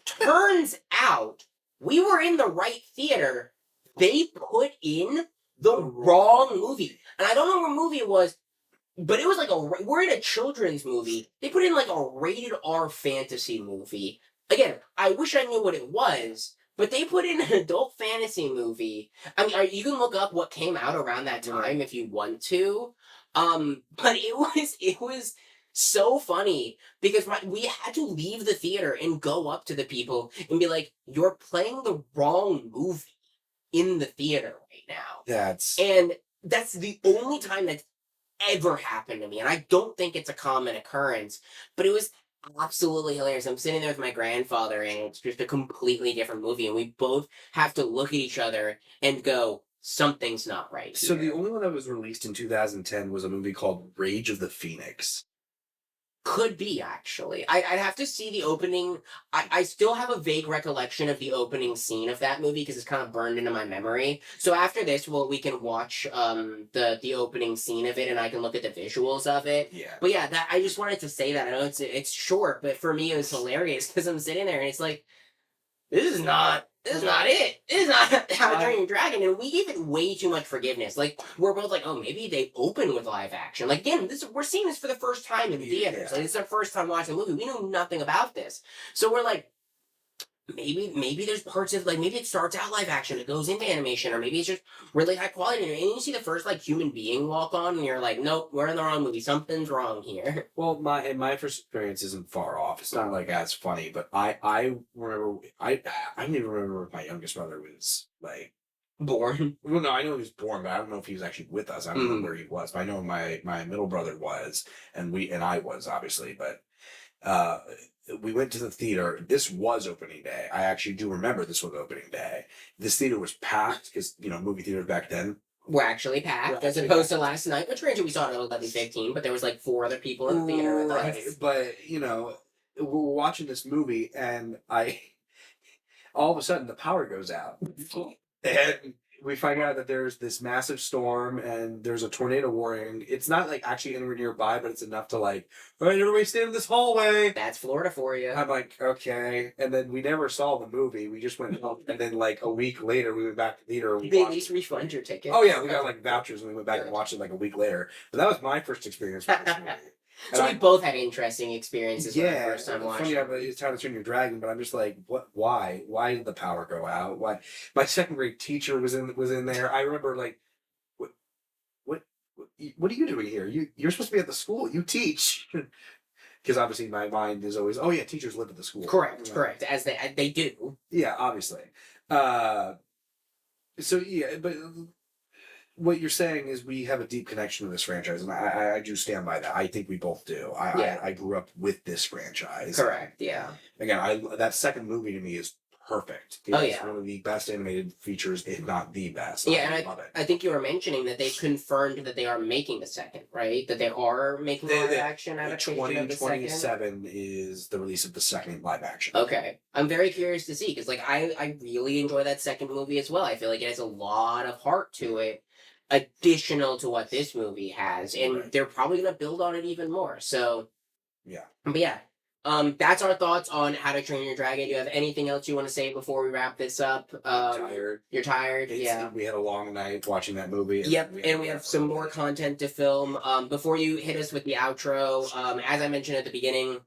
Turns out we were in the right theater. They put in the wrong movie. And I don't know what movie it was, but it was like we're in a children's movie. They put in like a rated R fantasy movie. Again, I wish I knew what it was, but they put in an adult fantasy movie. I mean, you can look up what came out around that time if you want to. But it was so funny because we had to leave the theater and go up to the people and be like, "You're playing the wrong movie in the theater right now." And that's the only time that's ever happened to me, and I don't think it's a common occurrence. But it was absolutely hilarious. I'm sitting there with my grandfather, and it's just a completely different movie, and we both have to look at each other and go, "Something's not right." So the only one that was released in 2010 was a movie called Rage of the Phoenix. Could be, actually. I'd have to see the opening. I still have a vague recollection of the opening scene of that movie because it's kind of burned into my memory. So after this, we can watch the opening scene of it, and I can look at the visuals of it. Yeah. But yeah, that I just wanted to say that. I know it's short, but for me it was hilarious because I'm sitting there and it's like, this is not it. This is not How to Train Your Dragon. And we give it way too much forgiveness. Like, we're both like, oh, maybe they open with live action. Like, again, we're seeing this for the first time in theaters. Like, it's our first time watching the movie. We know nothing about this. So we're like, maybe there's parts of, like, maybe it starts out live action, it goes into animation, or maybe it's just really high quality. And you see the first, like, human being walk on, and you're like, nope, we're in the wrong movie. Something's wrong here. Well, my first experience isn't far off. It's not like as funny, but I remember I don't even remember if my youngest brother was like Born. Well, no, I know he was born, but I don't know if he was actually with us. I don't know where he was, but I know my middle brother was, and I was obviously, but we went to the theater. This was opening day. I actually do remember this was opening day. This theater was packed because movie theaters back then were actually packed, as opposed to last night, which granted we saw it at 11:15, but there was like 4 other people in the theater with us. But we're watching this movie, and all of a sudden the power goes out, and we find out that there's this massive storm and there's a tornado warning. It's not like actually anywhere nearby, but it's enough to like, all right, everybody stand in this hallway. That's Florida for you. I'm like, okay. And then we never saw the movie. We just went home. And then like a week later, we went back to the theater. They at least refund your ticket. Oh yeah, we got like vouchers and we went back and watched it like a week later. But that was my first experience with this movie. So we both had interesting experiences when the first time watching. Funny, it's How to Train Your Dragon, but I'm just like, what? Why? Why did the power go out? Why? My second grade teacher was in there. I remember like, what are you doing here? You're supposed to be at the school. You teach. Because obviously my mind is always, oh yeah, teachers live at the school. Correct, as they do. Yeah, obviously. So yeah, but what you're saying is we have a deep connection to this franchise, and I do stand by that. I think we both do. I grew up with this franchise. Correct. Yeah. Again, that second movie to me is perfect. It's one of the best animated features, if not the best. Yeah, I love it. I think you were mentioning that they confirmed that they are making the second, right? That they are making a live action adaptation of the second. 2027 is the release of the second live action. Okay, I'm very curious to see because like I really enjoy that second movie as well. I feel like it has a lot of heart to it, additional to what this movie has, and they're probably gonna build on it even more. So yeah, but yeah. That's our thoughts on How to Train Your Dragon. Do you have anything else you want to say before we wrap this up? Tired. You're tired? Yeah. We had a long night watching that movie. Yep, and we have some more content to film. Before you hit us with the outro, as I mentioned at the beginning,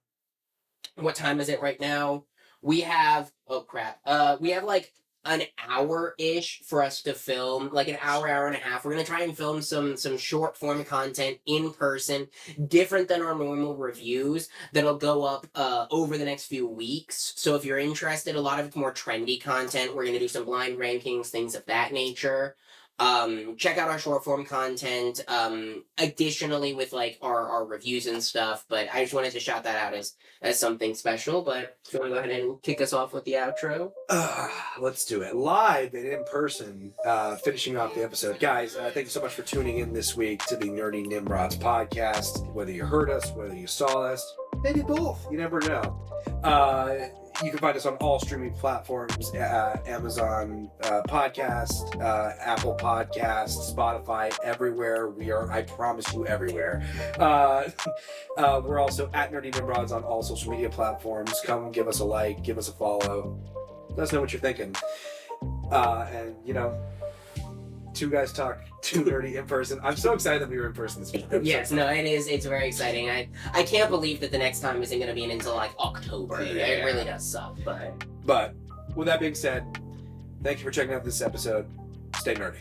what time is it right now? We have, oh crap, we have like an hour-ish for us to film, like an hour and a half. We're going to try and film some short form content in person, different than our normal reviews, that'll go up over the next few weeks. So if you're interested, a lot of it's more trendy content. We're going to do some blind rankings, things of that nature. Check out our short form content, additionally with like our reviews and stuff, but I just wanted to shout that out as something special. But do you want to go ahead and kick us off with the outro? Let's do it live and in person, finishing off the episode. Guys, thank you so much for tuning in this week to the Nerdy Nimrods podcast. Whether you heard us, whether you saw us, maybe both, you never know. You can find us on all streaming platforms, Amazon Podcast, Apple Podcasts, Spotify, everywhere. We are, I promise you, everywhere. We're also at Nerdy Nimrods on all social media platforms. Come give us a like, give us a follow. Let us know what you're thinking. And, you know, two guys talk, two nerdy in person. I'm so excited that we were in person this week. Yes, no, it is. It's very exciting. I can't believe that the next time isn't going to be until like October. Yeah. It really does suck, but with that being said, thank you for checking out this episode. Stay nerdy.